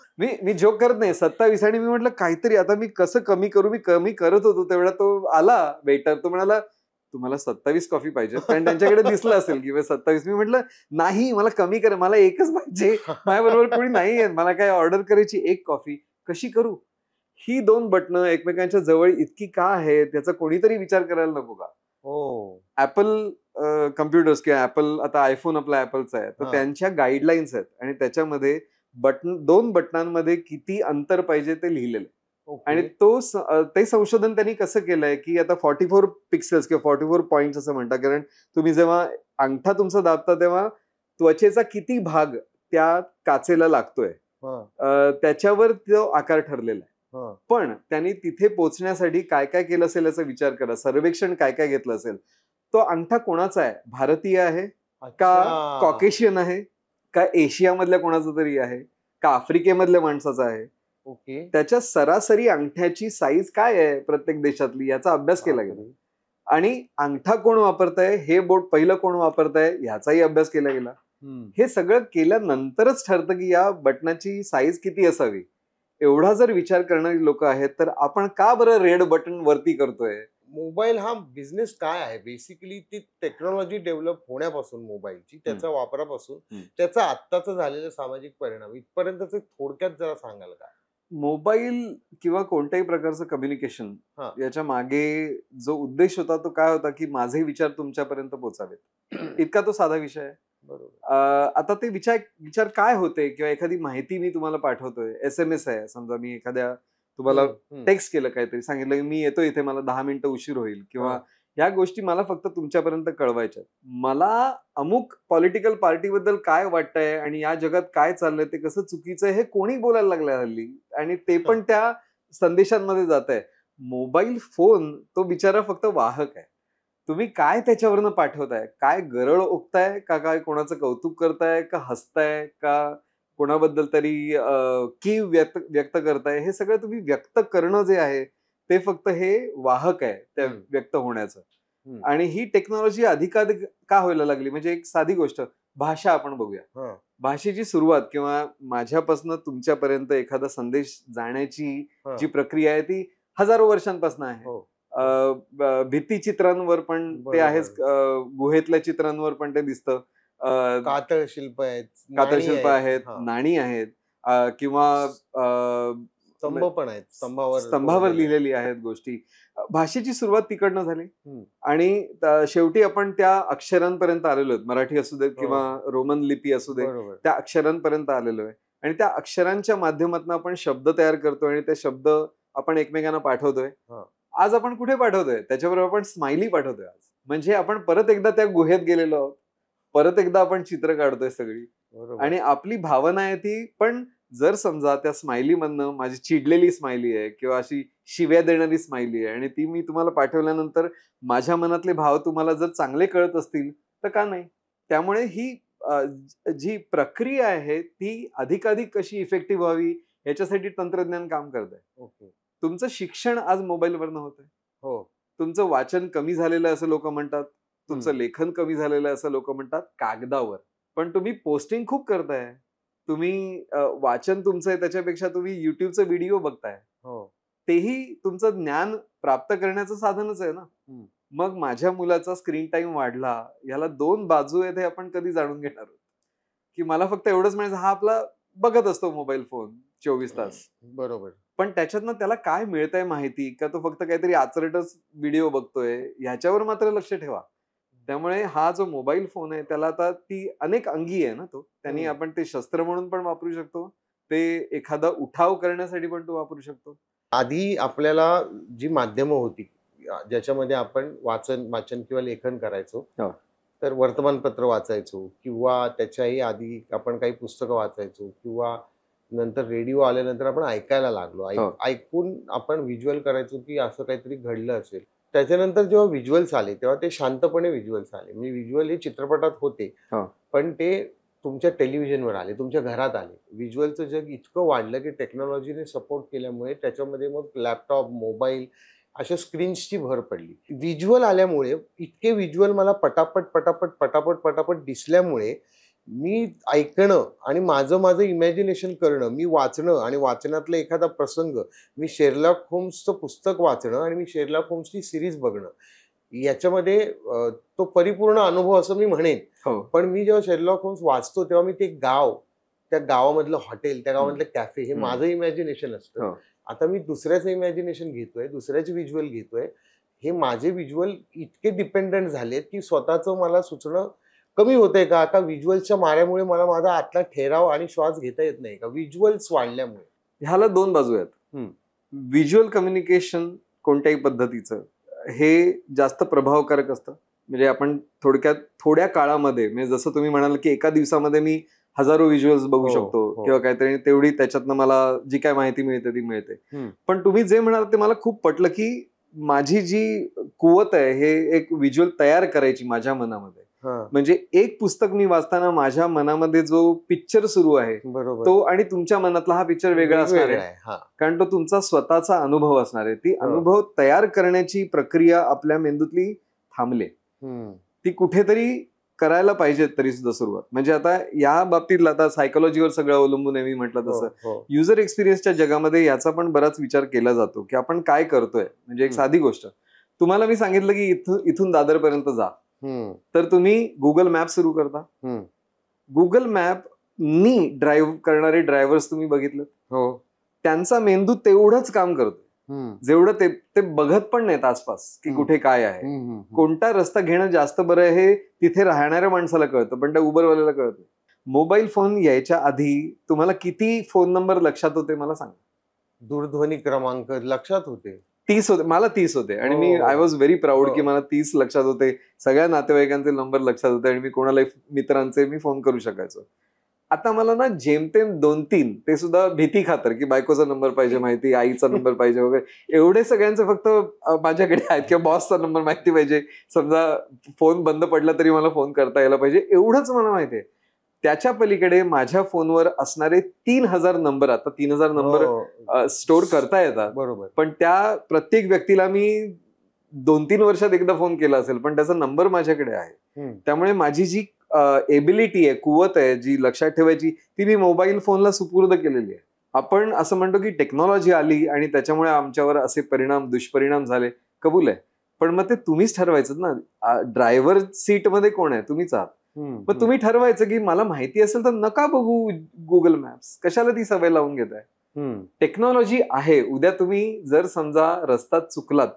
[SPEAKER 1] मी जोक करत नाही, 27. आणि मी म्हटलं काहीतरी आता मी कसं कमी करू, मी कमी करत होतो तेवढा तो आला वेटर, तो म्हणाला तुम्हाला 27 कॉफी पाहिजे, कारण त्यांच्याकडे दिसलं असेल की 27. मी म्हटलं नाही, मला कमी कर, मला एकच पाहिजे, माझ्याबरोबर कोणी नाहीये, मला काय ऑर्डर करायची एक कॉफी, कशी करू? ही 2 बटणं एकमेकांच्या जवळ इतकी का आहेत त्याचा कोणीतरी विचार करायला नको का? ऍपल कम्प्युटर्स किंवा ऍपल, आता आयफोन आपला ऍपलचा आहे, तर त्यांच्या गाईडलाईन्स आहेत आणि त्याच्यामध्ये 2 बटनांमध्ये किती अंतर पाहिजे ते लिहिलेलं आहे. आणि ते संशोधन त्यांनी कसं केलंय की आता 44 पिक्सेल्स किंवा 44 पॉइंट्स असं म्हणतात, कारण तुम्ही जेव्हा अंगठा तुमचा दाबता तेव्हा त्वचेचा किती भाग त्या काचेला लागतोय त्याच्यावर तो आकार ठरलेला आहे. पण त्यांनी तिथे पोहोचण्यासाठी काय काय केलं असेल याचा विचार करा, सर्वेक्षण काय काय घेतलं असेल. तो अंगठा कोणाचा आहे? भारतीय आहे का कॉकेशियन आहे का एशियामधल्या कोणाचा तरी आहे का आफ्रिकेमधल्या माणसाचा आहे? त्याच्या सरासरी अंगठ्याची साईज काय आहे प्रत्येक देशातली याचा अभ्यास केला गेला. आणि अंगठा कोण वापरताय, हे बोट पहिलं कोण वापरताय याचाही अभ्यास केला गेला. हे सगळं केल्यानंतरच ठरतं की या बटनाची साईज किती असावी. एवढा जर विचार करणारी लोक आहेत तर आपण का बरं रेड बटन वरती करतोय?
[SPEAKER 2] मोबाईल हा बिझनेस काय आहे? बेसिकली ती टेक्नॉलॉजी डेव्हलप होण्यापासून मोबाईलची, त्याच्या वापरापासून त्याचा आत्ताचा झालेला सामाजिक परिणाम इथपर्यंतचे थोडक्यात जरा सांगाल का?
[SPEAKER 1] मोबाईल किंवा कोणत्याही प्रकारचं कम्युनिकेशन याच्या मागे जो उद्देश होता तो काय होता की माझे विचार तुमच्यापर्यंत पोहोचावेत, इतका तो साधा विषय आहे. आता ते विचार काय होते किंवा एखादी माहिती मी तुम्हाला पाठवतोय, SMS आहे समजा, मी एखाद्या तुम्हाला टेक्स्ट केलं काहीतरी, सांगितलं की मी येतो इथे, मला 10 मिनिटं उशीर होईल, किंवा ह्या गोष्टी मला फक्त तुमच्यापर्यंत कळवायच्या. मला अमुक पॉलिटिकल पार्टीबद्दल काय वाटतंय आणि या जगात काय चाललंय, ते कसं चुकीचं आहे, हे कोणी बोलायला लागलंय हल्ली, आणि ते पण त्या संदेशांमध्ये जात आहे. मोबाईल फोन तो बिचारा फक्त वाहक आहे. तुम्ही काय त्याच्यावरनं पाठवताय, काय गरळ ओकताय का, काय कोणाचं कौतुक करताय का, हसताय का, कोणाबद्दल तरी कीव व्यक्त करताय, हे सगळं तुम्ही व्यक्त करणं जे आहे ते फक्त हे वाहक आहे त्या व्यक्त होण्याचं. आणि ही टेक्नॉलॉजी अधिकाधिक का व्हायला लागली, म्हणजे एक साधी गोष्ट, भाषा आपण बघूया. भाषेची सुरुवात किंवा माझ्यापासून तुमच्यापर्यंत एखादा संदेश जाण्याची जी प्रक्रिया आहे ती हजारो वर्षांपासून आहे. भित्तिचित्रांवर पण ते आहेच, गुहेतल्या चित्रांवर पण ते दिसतं,
[SPEAKER 2] कातळ शिल्प
[SPEAKER 1] आहेत, नाणी आहेत, किंवा
[SPEAKER 2] स्तंभ पण आहेत,
[SPEAKER 1] स्तंभावर लिहिलेली आहेत गोष्टी. भाषेची सुरुवात तिकडनं झाली आणि शेवटी आपण त्या अक्षरांपर्यंत आलेलो आहेत. मराठी असू देत किंवा रोमन लिपी असू दे, त्या अक्षरांपर्यंत आलेलो आहे. आणि त्या अक्षरांच्या माध्यमातून आपण शब्द तयार करतोय आणि ते शब्द आपण एकमेकांना पाठवतोय. आज आपण कुठे पाठवतोय, त्याच्याबरोबर आपण स्माइली पाठवतोय आज. म्हणजे आपण परत एकदा त्या गुहेत गेलेलो आहोत, परत एकदा आपण चित्र काढतोय सगळी, आणि आपली भावना आहे ती पण, जर समजा त्या स्माइली मधनं माझी चिडलेली स्माइली आहे किंवा अशी शिव्या देणारी स्माइली आहे आणि ती मी तुम्हाला पाठवल्यानंतर माझ्या मनातले भाव तुम्हाला जर चांगले कळत असतील तर का नाही. त्यामुळे ही जी प्रक्रिया आहे ती अधिकाधिक कशी इफेक्टिव्ह व्हावी याच्यासाठी तंत्रज्ञान काम करत आहे. तुमचं शिक्षण आज मोबाईलवरनं होतंय. तुमचं वाचन कमी झालेलं असं लोक म्हणतात, तुमचं लेखन कमी झालेलं असं लोक म्हणतात कागदावर, पण तुम्ही पोस्टिंग खूप करताय. तुम्ही वाचन तुमचं आहे त्याच्यापेक्षा तुम्ही युट्यूबचे व्हिडिओ बघताय, तेही तुमचं ज्ञान प्राप्त करण्याचं साधनच आहे ना. मग माझ्या मुलाचा स्क्रीन टाइम वाढला, याला 2 बाजू आहेत हे आपण कधी जाणून घेणार आहोत, की मला फक्त एवढंच म्हणायचं, हा आपला बघत असतो मोबाईल फोन 24 तास,
[SPEAKER 2] बरोबर,
[SPEAKER 1] पण त्याच्यातनं त्याला काय मिळतंय माहिती का, तो फक्त काहीतरी आचरटच व्हिडिओ बघतोय, ह्याच्यावर मात्र लक्ष ठेवा. त्यामुळे हा जो मोबाईल फोन आहे त्याला आता ती अनेक अंगी आहे ना, तो त्यांनी आपण ते शस्त्र म्हणून पण वापरू शकतो, ते एखादा उठाव करण्यासाठी पण तो वापरू शकतो.
[SPEAKER 2] आधी आपल्याला जी माध्यमं होती ज्याच्यामध्ये आपण वाचन किंवा लेखन करायचो, तर वर्तमानपत्र वाचायचो किंवा त्याच्याही आधी आपण काही पुस्तकं वाचायचो किंवा नंतर रेडिओ आल्यानंतर आपण ऐकायला लागलो. ऐकून आपण व्हिज्युअल करायचो की असं काहीतरी घडलं असेल. त्याच्यानंतर जेव्हा व्हिज्युअल्स आले तेव्हा ते शांतपणे व्हिज्युअल्स आले. म्हणजे व्हिज्युअल हे चित्रपटात होते, पण ते तुमच्या टेलिव्हिजनवर आले, तुमच्या घरात आले. व्हिज्युअलचं जग इतकं वाढलं की टेक्नॉलॉजीने सपोर्ट केल्यामुळे त्याच्यामध्ये मग लॅपटॉप, मोबाईल अशा स्क्रीन्सची भर पडली. व्हिज्युअल आल्यामुळे इतके व्हिज्युअल मला पटापट पटापट पटापट पटापट दिसल्यामुळे मी ऐकणं आणि माझं इमॅजिनेशन करणं, मी वाचणं आणि वाचनातला एखादा प्रसंग, मी शेरलॉक होम्सचं पुस्तक वाचणं आणि मी शेरलॉक होम्सची सिरीज बघणं, याच्यामध्ये तो परिपूर्ण अनुभव असं मी म्हणेन. पण मी जेव्हा शेरलॉक होम्स वाचतो तेव्हा मी ते गाव, त्या गावामधलं हॉटेल, त्या गावामधलं कॅफे, हे माझं इमॅजिनेशन असतं. आता मी दुसऱ्याचं इमॅजिनेशन घेतोय, दुसऱ्याचे व्हिज्युअल घेतोय. हे माझे व्हिज्युअल इतके डिपेंडंट झालेत की स्वतःचं मला सुचणं कमी होतंय का, का व्हिज्युअलच्या माऱ्यामुळे मला माझा आतला ठेराव आणि श्वास घेता येत नाही का, व्हिज्युअल्स वाढल्यामुळे?
[SPEAKER 1] ह्याला 2 बाजू आहेत. व्हिज्युअल कम्युनिकेशन कोणत्याही पद्धतीचं हे जास्त प्रभावकारक असतं. म्हणजे आपण थोड्या काळामध्ये, म्हणजे जसं तुम्ही म्हणाल की एका दिवसामध्ये मी हजारो व्हिज्युअल्स बघू शकतो किंवा काहीतरी, तेवढी त्याच्यातनं मला जी काय माहिती मिळते ती मिळते. पण तुम्ही जे म्हणाल ते मला खूप पटलं की माझी जी कुवत आहे हे एक व्हिज्युअल तयार करायची माझ्या मनामध्ये. म्हणजे एक पुस्तक मी वाचताना माझ्या मनामध्ये जो पिक्चर सुरू आहे तो आणि तुमच्या मनातला हा पिक्चर वेगळा असणार आहे, कारण तो तुमचा स्वतःचा अनुभव असणार आहे. ती अनुभव तयार करण्याची प्रक्रिया आपल्या मेंदूतली थांबले, ती कुठेतरी करायला पाहिजे तरी सुद्धा सुरुवात. म्हणजे आता या बाबतीत आता सायकोलॉजीवर सगळं अवलंबून आहे. मी म्हटलं तसं युजर एक्सपिरियन्सच्या जगामध्ये याचा पण बराच विचार केला जातो की आपण काय करतोय. म्हणजे एक साधी गोष्ट, तुम्हाला मी सांगितलं की इथून दादरपर्यंत जा, तर तुम्ही गुगल मॅप सुरू करता. गुगल मॅप नी ड्राईव्ह करणारे ड्रायव्हर्स तुम्ही बघितलं, त्यांचा मेंदू तेवढंच काम करतो जेवढं ते बघत पण नाहीत आसपास की कुठे काय आहे. कोणता रस्ता घेणं जास्त बरं आहे हे तिथे राहणाऱ्या माणसाला कळतं, पण त्या उबरवाल्याला कळत नाही. मोबाईल फोन यायच्या आधी तुम्हाला किती फोन नंबर लक्षात होते मला सांगा.
[SPEAKER 2] दूरध्वनी क्रमांक लक्षात होते?
[SPEAKER 1] 30 होते, मला 30 होते आणि मी आय वॉज व्हेरी प्राऊड की मला 30 लक्षात होते, सगळ्या नातेवाईकांचे नंबर लक्षात होते आणि मी कोणालाही मित्रांचे मी फोन करू शकायचो. आता मला ना जेमतेम 2-3 ते सुद्धा भीती खातर की बायकोचा नंबर पाहिजे माहिती, आईचा नंबर पाहिजे वगैरे, एवढे सगळ्यांचे फक्त माझ्याकडे आहेत किंवा बॉसचा नंबर माहिती पाहिजे, समजा फोन बंद पडला तरी मला फोन करता यायला पाहिजे, एवढंच मला माहिती आहे. त्याच्या पलीकडे माझ्या फोनवर असणारे 3000 नंबर, आता 3000 नंबर स्टोअर करता येतात.
[SPEAKER 2] बरोबर.
[SPEAKER 1] पण त्या प्रत्येक व्यक्तीला मी 2-3 वर्षात एकदा फोन केला असेल, पण त्याचा नंबर माझ्याकडे आहे. त्यामुळे माझी जी एबिलिटी आहे, कुवत आहे जी लक्षात ठेवायची, ती मी मोबाईल फोनला सुपूर्द केलेली आहे. आपण असं म्हणतो की टेक्नॉलॉजी आली आणि त्याच्यामुळे आमच्यावर असे दुष्परिणाम झाले, कबूल आहे. पण मग ते तुम्हीच ठरवायचं ना, ड्रायव्हर सीट मध्ये कोण आहे, तुम्हीच आहात. मग तुम्ही ठरवायचं की मला माहिती असेल तर नका बघू गुगल मॅप्स, कशाला ती सवय लावून घेताय. टेक्नॉलॉजी आहे, उद्या तुम्ही जर समजा रस्ता चुकलात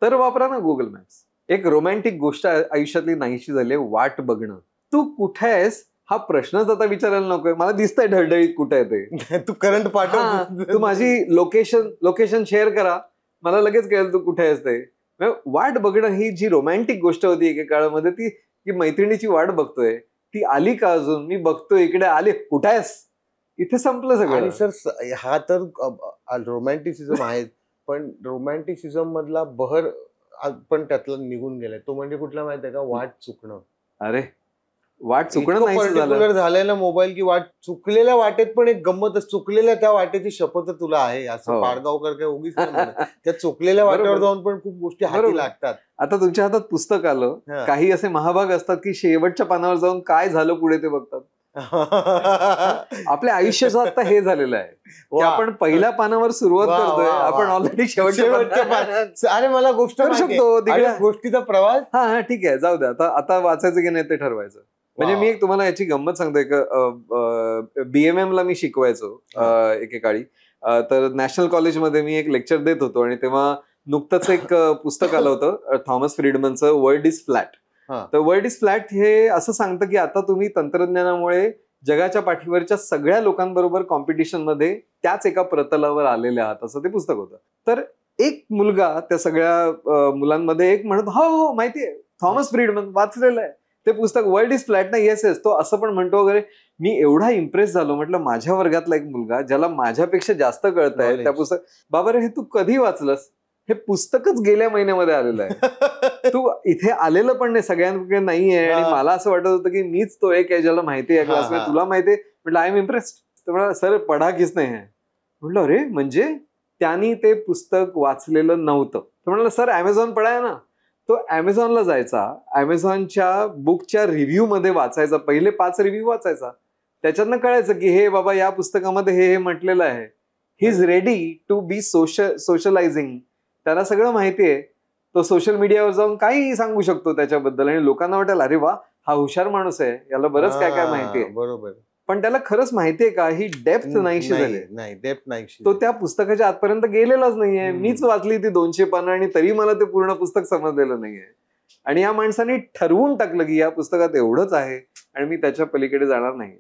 [SPEAKER 1] तर वापरा ना गुगल मॅप्स. एक रोमॅन्टिक गोष्ट आयुष्यातली नाहीशी झाली, वाट बघणं. तू कुठे आहेस हा प्रश्नच आता विचारायला नकोय, मला दिसतंय ढळढळीत कुठे आहे ते.
[SPEAKER 2] तू करंट पाठव,
[SPEAKER 1] तू माझी लोकेशन शेअर करा, मला लगेच कळेल तू कुठे आहेस ते. वाट बघणं ही जी रोमॅन्टिक गोष्ट होती एके काळामध्ये, ती की मैत्रिणीची वाट बघतोय, ती आली का अजून, मी बघतोय इकडे आली, कुठे आहेस, इथे संपलं सगळं.
[SPEAKER 2] आणि सर हा तर रोमॅन्टिसिझम आहे, पण रोमॅन्टिसिझम मधला बहर पण त्यातला निघून गेलाय. तो म्हणजे कुठला माहिती आहे का, वाट चुकणं.
[SPEAKER 1] अरे वाट चुकणं नाही
[SPEAKER 2] झालंय ना मोबाईल, की वाट चुकलेल्या वाटेत पण एक गंमत, चुकलेल्या त्या वाटेची शपथ तुला आहे असं पाडगावकर काय उगीच त्या चुकलेल्या वाटेवर जाऊन पण खूप गोष्टी हाती लागतात.
[SPEAKER 1] आता तुमच्या हातात पुस्तक आलं, काही असे महाभाग असतात की शेवटच्या पानावर जाऊन काय झालं पुढे ते बघतात. आपल्या आयुष्याचं आता हे झालेलं आहे की आपण पहिल्या पानावर सुरुवात करतोय, आपण ऑलरेडी शेवटच्या
[SPEAKER 2] अरे मला गोष्ट
[SPEAKER 1] करू शकतो,
[SPEAKER 2] गोष्टीचा प्रवास.
[SPEAKER 1] हा ठीक आहे, जाऊ द्या, आता वाचायचं की नाही ते ठरवायचं. म्हणजे मी एक तुम्हाला याची गंमत सांगतोय, BMM ला मी शिकवायचो एकेकाळी. तर नॅशनल कॉलेजमध्ये मी एक लेक्चर देत होतो आणि तेव्हा नुकतंच एक पुस्तक आलं होतं थॉमस फ्रीडमनचं, वर्ल्ड इज फ्लॅट. तर वर्ल्ड इज फ्लॅट हे असं सांगतं की आता तुम्ही तंत्रज्ञानामुळे जगाच्या पाठीवरच्या सगळ्या लोकांबरोबर कॉम्पिटिशन मध्ये त्याच एका प्रतलावर आलेले आहात, असं ते पुस्तक होतं. तर एक मुलगा त्या सगळ्या मुलांमध्ये एक म्हणत, हो माहितीये, थॉमस फ्रीडमन वाचलेलं आहे ते पुस्तक, वर्ल्ड इज फ्लॅट ना, येस तो असं पण म्हणतो वगैरे. मी एवढा इम्प्रेस झालो, म्हटलं माझ्या वर्गातला एक मुलगा ज्याला माझ्यापेक्षा जास्त कळतंय त्या पुस्तक, बाबा रे हे तू कधी वाचलंस, हे पुस्तकच गेल्या महिन्यामध्ये आलेलं आहे, तू इथे आलेलं पण नाही, सगळ्यांकडे नाहीये. आणि मला असं वाटत होतं की मीच तो एक आहे ज्याला माहिती आहे क्लासमध्ये, तुला माहितीये. म्हटलं आय एम इम्प्रेस्ड. तर मला सर पढा किस नाही आहे. म्हटलं अरे म्हणजे त्यांनी ते पुस्तक वाचलेलं नव्हतं. तर म्हटलं सर अमेझॉन पढा आहे ना. तो अमेझॉनला जायचा, अमेझॉनच्या बुकच्या रिव्ह्यू मध्ये वाचायचा, पहिले 5 रिव्ह्यू वाचायचा, त्याच्यातनं कळायचं की हे बाबा या पुस्तकामध्ये हे म्हटलेलं आहे. He is ready to be socializing. त्याला सगळं माहिती आहे, तो सोशल मीडियावर जाऊन काही सांगू शकतो त्याच्याबद्दल आणि लोकांना वाटेल अरे वा हा हुशार माणूस आहे, याला बरंच काय काय माहिती आहे.
[SPEAKER 2] बरोबर.
[SPEAKER 1] पण त्याला खरंच माहितीये का ही डेप्थ नाहीशी झाली,
[SPEAKER 2] नाही डेप्थ नाहीशी.
[SPEAKER 1] तो त्या पुस्तकाच्या आतपर्यंत गेलेलाच नाहीये. मीच वाचली ती 200 पानं आणि तरी मला ते पूर्ण पुस्तक समजलेलं नाहीये. आणि या माणसाने ठरवून टाकलं की या पुस्तकात एवढंच आहे आणि मी त्याच्या पलीकडे जाणार नाही.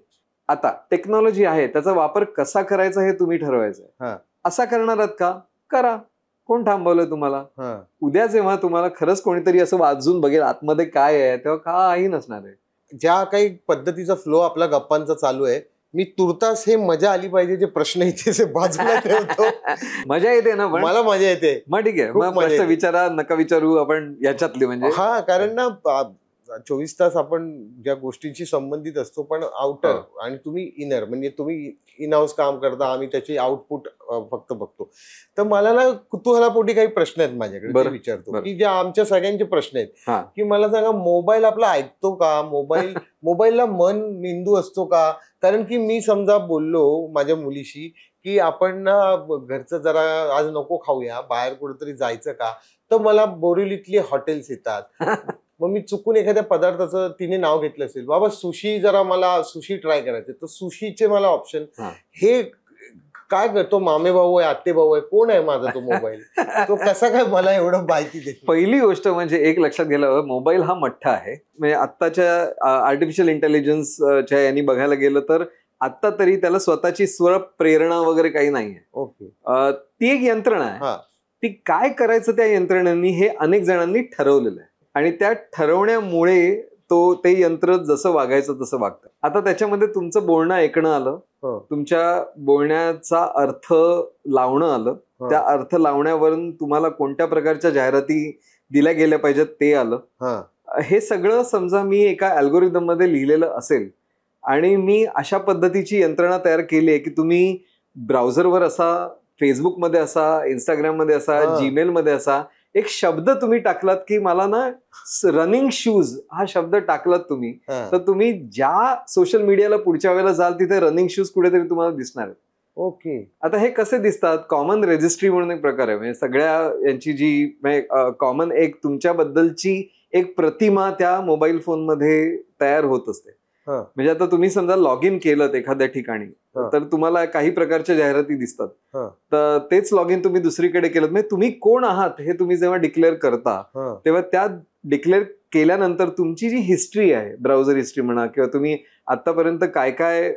[SPEAKER 1] आता टेक्नॉलॉजी आहे, त्याचा वापर कसा करायचा हे तुम्ही ठरवायचं. असा करणार आहात का, करा, कोण थांबवलंय तुम्हाला. उद्या जेव्हा तुम्हाला खरंच कोणीतरी असं वाचून बघेल आतमध्ये काय आहे, तेव्हा काही नसणार आहे.
[SPEAKER 2] ज्या काही पद्धतीचा फ्लो आपला गप्पांचा चालू आहे, मी तुर्तास हे मजा आली पाहिजे जे प्रश्न इथे बाजूला ठेवतो.
[SPEAKER 1] मजा येते ना,
[SPEAKER 2] मला मजा येते.
[SPEAKER 1] मग ठीक आहे, मग प्रश्न विचारा, नका विचारू आपण याच्यातली. म्हणजे
[SPEAKER 2] कारण ना 24 तास आपण ज्या गोष्टींशी संबंधित असतो, पण आउटर आणि तुम्ही इनर, म्हणजे तुम्ही इन हाऊस काम करता, आम्ही त्याची आउटपुट फक्त बघतो. तर मला ना कुतूहलापोटी काही प्रश्न आहेत माझ्याकडे, विचारतो की ज्या आमच्या सगळ्यांचे प्रश्न आहेत. की मला सांगा, मोबाईल आपला ऐकतो का, मोबाईलला मन मेंदू असतो का. कारण की मी समजा बोललो माझ्या मुलीशी की आपण ना घरचं जरा आज नको खाऊया, बाहेर कुठेतरी जायचं का, तर मला बोरिवलीतली हॉटेल्स येतात. मग मी चुकून एखाद्या पदार्थाचं तिने नाव घेतलं असेल, बाबा सुशी, जरा मला सुशी ट्राय करायचं, तर सुशीचे मला ऑप्शन. हे काय करतो, मामे भाऊ आहे, आत्ते भाऊ आहे, कोण आहे माझा तो मोबाईल, तो कसा काय मला एवढं माहिती देतो.
[SPEAKER 1] पहिली गोष्ट म्हणजे एक लक्षात गेलं, मोबाईल हा मठ्ठा आहे. म्हणजे आत्ताच्या आर्टिफिशियल इंटेलिजन्सच्या यांनी बघायला गेलं तर आता तरी त्याला स्वतःची स्वर प्रेरणा वगैरे काही नाहीये.
[SPEAKER 2] ओके.
[SPEAKER 1] ती एक यंत्रणा आहे. ती काय करायचं त्या यंत्रणेनी हे अनेक जणांनी ठरवलेलं आहे आणि त्या ठरवण्यामुळे ते यंत्र जसं वागायचं तसं वागतं. आता त्याच्यामध्ये तुमचं बोलणं ऐकणं आलं, तुमच्या बोलण्याचा अर्थ लावणं आलं, त्या अर्थ लावण्यावरून तुम्हाला कोणत्या प्रकारच्या जाहिराती दिल्या गेल्या पाहिजेत ते आलं. हे सगळं समजा मी एका अल्गोरिदम मध्ये लिहिलेलं असेल आणि मी अशा पद्धतीची यंत्रणा तयार केली आहे की तुम्ही ब्राउझरवर असा, फेसबुकमध्ये असा, इंस्टाग्राममध्ये असा, जीमेल मध्ये असा एक शब्द तुम्ही टाकलात की मला ना रनिंग शूज हा शब्द टाकलात तुम्ही, तर तुम्ही ज्या सोशल मीडियाला पुढच्या वेळेला जाल तिथे रनिंग शूज कुठेतरी तुम्हाला दिसणार आहेत.
[SPEAKER 2] ओके.
[SPEAKER 1] आता हे कसे दिसतात? कॉमन रजिस्ट्री म्हणून एक प्रकार आहे. म्हणजे सगळ्या यांची जी कॉमन एक तुमच्याबद्दलची एक प्रतिमा त्या मोबाईल फोन मध्ये तयार होत असते. म्हणजे आता तुम्ही समजा लॉग इन केलं एखाद्या ठिकाणी तर तुम्हाला काही प्रकारच्या जाहिराती दिसतात. तर तेच लॉग इन तुम्ही दुसरीकडे केलं, म्हणजे तुम्ही कोण आहात हे तुम्ही जेव्हा डिक्लेअर करता तेव्हा त्या डिक्लेअर केल्यानंतर तुमची जी हिस्ट्री आहे, ब्राउझर हिस्ट्री म्हणा किंवा तुम्ही आतापर्यंत काय काय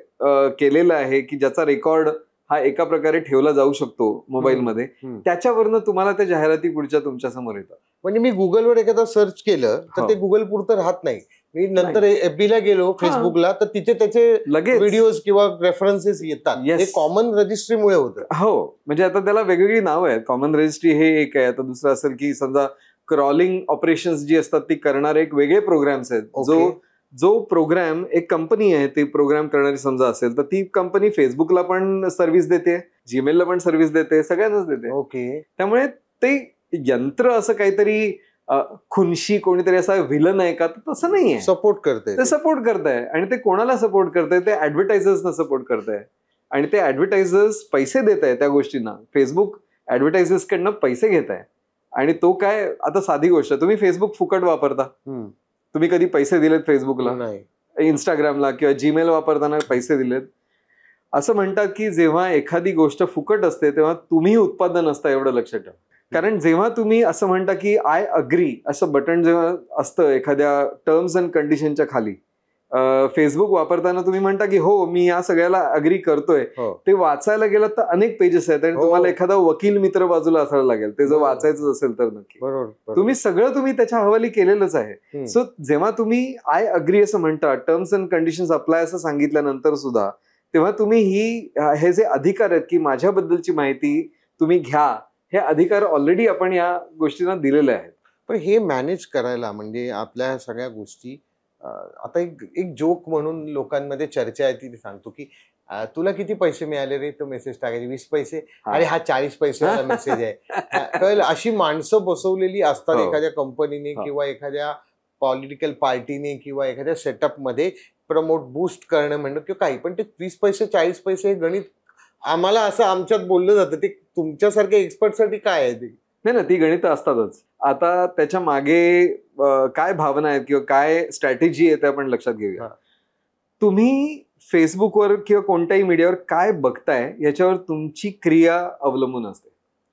[SPEAKER 1] केलेलं आहे की ज्याचा रेकॉर्ड हा एका प्रकारे ठेवला जाऊ शकतो मोबाईलमध्ये, त्याच्यावरनं तुम्हाला त्या जाहिराती पुढच्या तुमच्या समोर येतात.
[SPEAKER 2] म्हणजे मी गुगलवर एखादा सर्च केलं तर ते गुगल पुरतं राहत नाही. मी नंतर FB ला गेलो, फेसबुकला, तर तिथे त्याचे लगेच व्हिडिओज किंवा रेफरन्सेस येतात. हे कॉमन रजिस्ट्रीमुळे होतं.
[SPEAKER 1] हो, म्हणजे आता त्याला वेगवेगळी नावं आहेत. कॉमन रजिस्ट्री हे एक आहे. आता दुसरं असेल की समजा क्रॉलिंग ऑपरेशन्स जी असतात ती करणारे एक वेगळे प्रोग्राम्स आहेत. जो प्रोग्राम एक कंपनी आहे ते प्रोग्राम करणारी समजा असेल तर ती कंपनी फेसबुकला पण सर्व्हिस देते, जीमेलला पण सर्व्हिस देते, सगळ्यांनाच देते.
[SPEAKER 2] ओके.
[SPEAKER 1] त्यामुळे ते यंत्र असं काहीतरी खुनशी कोणीतरी असा विलन आहे का, तसं नाहीये.
[SPEAKER 2] सपोर्ट करते,
[SPEAKER 1] ते सपोर्ट करताय. आणि ते कोणाला सपोर्ट करताय? ते ऍडव्हर्टायझर्सना सपोर्ट करताय आणि ते ऍडव्हर्टायझर्स पैसे देत आहे त्या गोष्टींना. फेसबुक ऍडव्हर्टायझर्स कडनं पैसे घेत आहे आणि तो काय, आता साधी गोष्ट, तुम्ही फेसबुक फुकट वापरता, तुम्ही कधी पैसे दिलेत फेसबुकला?
[SPEAKER 2] नाही.
[SPEAKER 1] इंस्टाग्रामला किंवा जीमेल वापरताना पैसे दिलेत? असं म्हणतात की जेव्हा एखादी गोष्ट फुकट असते तेव्हा तुम्ही उत्पादन असता, एवढं लक्षात ठेवा. कारण जेव्हा तुम्ही असं म्हणता की आय अग्री असं बटन जेव्हा असतं एखाद्या टर्म्स अँड कंडिशनच्या खाली, फेसबुक वापरताना तुम्ही म्हणता की हो मी या सगळ्याला अग्री करतोय, ते वाचायला गेलं तर अनेक पेजेस आहेत आणि तुम्हाला एखादा वकील मित्र बाजूला असायला लागेल ते जर वाचायचं असेल तर. नक्की तुम्ही त्याच्या हवाली केलेलंच आहे. सो जेव्हा तुम्ही आय अग्री असं म्हणता, टर्म्स अँड कंडिशन्स अप्लाय असं सांगितल्यानंतर सुद्धा, तेव्हा तुम्ही हे जे अधिकार आहेत की माझ्याबद्दलची माहिती तुम्ही घ्या, हे अधिकार ऑलरेडी आपण या गोष्टींना दिलेले आहेत.
[SPEAKER 2] पण हे मॅनेज करायला म्हणजे आपल्या सगळ्या गोष्टी, आता एक जोक म्हणून लोकांमध्ये चर्चा आहे ती सांगतो की तुला किती पैसे मिळाले रे, तो मेसेज टाकायचे 20 पैसे, अरे हा 40 पैसे मेसेज आहे. कळलं? अशी माणसं बसवलेली असतात एखाद्या कंपनीने किंवा एखाद्या पॉलिटिकल पार्टीने किंवा एखाद्या सेटअप मध्ये प्रमोट बूस्ट करणं म्हणणं किंवा काही. पण ते 20 पैसे 40 पैसे हे गणित आम्हाला असं आमच्यात बोललं जातं. ते तुमच्यासारख्या एक्सपर्ट साठी काय आहे ते?
[SPEAKER 1] नाही ना, ती गणितं असतातच. आता त्याच्या मागे काय भावना आहेत किंवा काय स्ट्रॅटेजी आहे ते आपण लक्षात घेऊया. तुम्ही फेसबुकवर किंवा कोणत्याही मीडियावर काय बघताय याच्यावर तुमची क्रिया अवलंबून असते.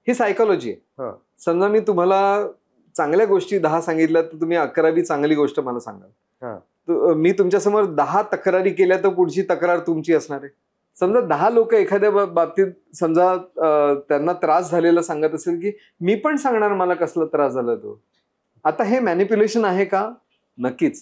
[SPEAKER 1] ही सायकोलॉजी आहे. समजा मी तुम्हाला चांगल्या गोष्टी 10 सांगितल्या तर तुम्ही 11वी चांगली गोष्ट मला सांगाल. मी तुमच्यासमोर 10 तक्रारी केल्या तर पुढची तक्रार तुमची असणार आहे. समजा 10 लोक एखाद्या बाबतीत समजा त्यांना त्रास झालेला सांगत असेल की मी पण सांगणार मला कसला त्रास झाला तो. आता हे मॅनिप्युलेशन आहे का? नक्कीच.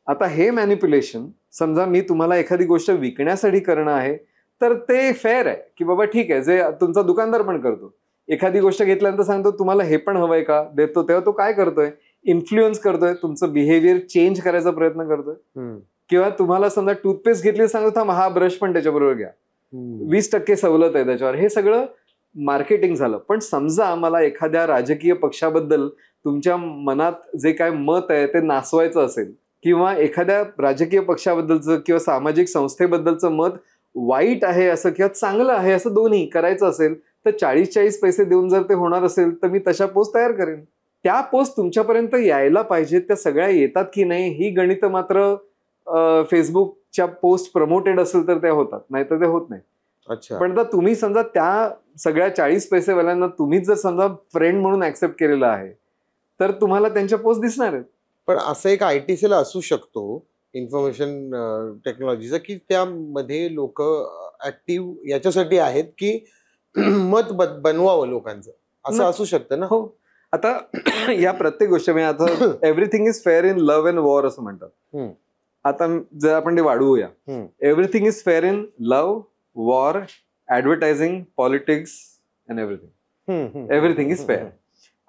[SPEAKER 1] आता हे मॅनिप्युलेशन समजा मी तुम्हाला एखादी गोष्ट विकण्यासाठी करणं आहे तर ते फेअर आहे की बाबा ठीक आहे, जे तुमचा दुकानदार पण करतो. एखादी गोष्ट घेतल्यानंतर सांगतो तुम्हाला हे पण हवंय का, देतो. तेव्हा तो काय करतोय? इन्फ्लुएन्स करतोय, तुमचं बिहेवियर चेंज करायचा प्रयत्न करतोय. किंवा तुम्हाला समजा टूथपेस्ट घेतली सांगतो थांब हा ब्रश पण त्याच्याबरोबर घ्या, 20% सवलत आहे त्याच्यावर. हे सगळं मार्केटिंग झालं. पण समजा मला एखाद्या राजकीय पक्षाबद्दल तुमच्या मनात जे काय मत आहे ते नासवायचं असेल किंवा एखाद्या राजकीय पक्षाबद्दलचं किंवा सामाजिक संस्थेबद्दलचं मत वाईट आहे असं किंवा चांगलं आहे असं दोन्ही करायचं असेल तर 40-40 पैसे देऊन जर ते होणार असेल तर मी तशा पोस्ट तयार करेन. त्या पोस्ट तुमच्यापर्यंत यायला पाहिजेत, त्या सगळ्या येतात की नाही ही गणितं मात्र फेसबुकच्या पोस्ट प्रमोटेड असेल तर त्या होतात, नाही तर ते होत नाही.
[SPEAKER 2] अच्छा.
[SPEAKER 1] पण आता तुम्ही समजा त्या सगळ्या 40 पैसेवाल्यांना तुम्हीच जर समजा फ्रेंड म्हणून ऍक्सेप्ट केलेलं आहे तर तुम्हाला त्यांच्या पोस्ट दिसणार आहेत.
[SPEAKER 2] पण असं एक ITC ला असू शकतो इन्फॉर्मेशन टेक्नॉलॉजीचा, की त्यामध्ये लोक ऍक्टिव्ह याच्यासाठी आहेत की मत बनवावं लोकांचं, असं असू शकतं ना.
[SPEAKER 1] हो, आता या प्रत्येक गोष्टी म्हणजे आता everything is fair in love and war असं म्हणतात. आता जर आपण ते वाढवूया, everything is fair in love, war, advertising, politics and everything is fair.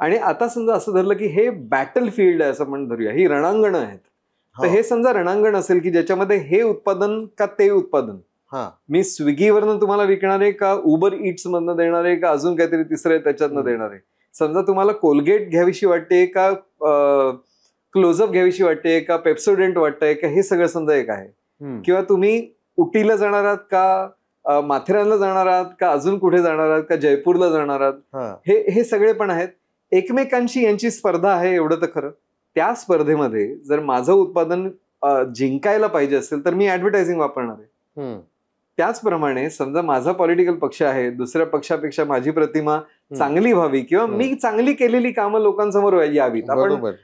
[SPEAKER 1] आणि आता समजा असं धरलं की हे बॅटल फील्ड आहे असं आपण धरूया, ही रणांगणं आहेत. तर हे समजा रणांगण असेल की ज्याच्यामध्ये हे उत्पादन का ते उत्पादन, मी स्विगीवरनं तुम्हाला विकणार आहे का उबर इट्स मधनं देणार आहे का अजून काहीतरी तिसरं त्याच्यातनं देणार आहे. समजा तुम्हाला कोलगेट घ्यावीशी वाटते का क्लोजअप घ्यावीशी वाटते का पेप्सोडेंट वाटतंय का, हे सगळं समजा एक आहे. किंवा तुम्ही उटीला जाणार आहात का माथेरानला जाणार आहात का अजून कुठे जाणार आहात का जयपूरला जाणार आहात, हे सगळे पण आहेत. एकमेकांशी यांची स्पर्धा आहे एवढं तर खरं. त्या स्पर्धेमध्ये जर माझं उत्पादन जिंकायला पाहिजे असेल तर मी ऍडव्हर्टायझिंग वापरणार आहे. त्याचप्रमाणे समजा माझा पॉलिटिकल पक्ष आहे, दुसऱ्या पक्षापेक्षा माझी प्रतिमा चांगली व्हावी किंवा मी चांगली केलेली कामं लोकांसमोर यावीत,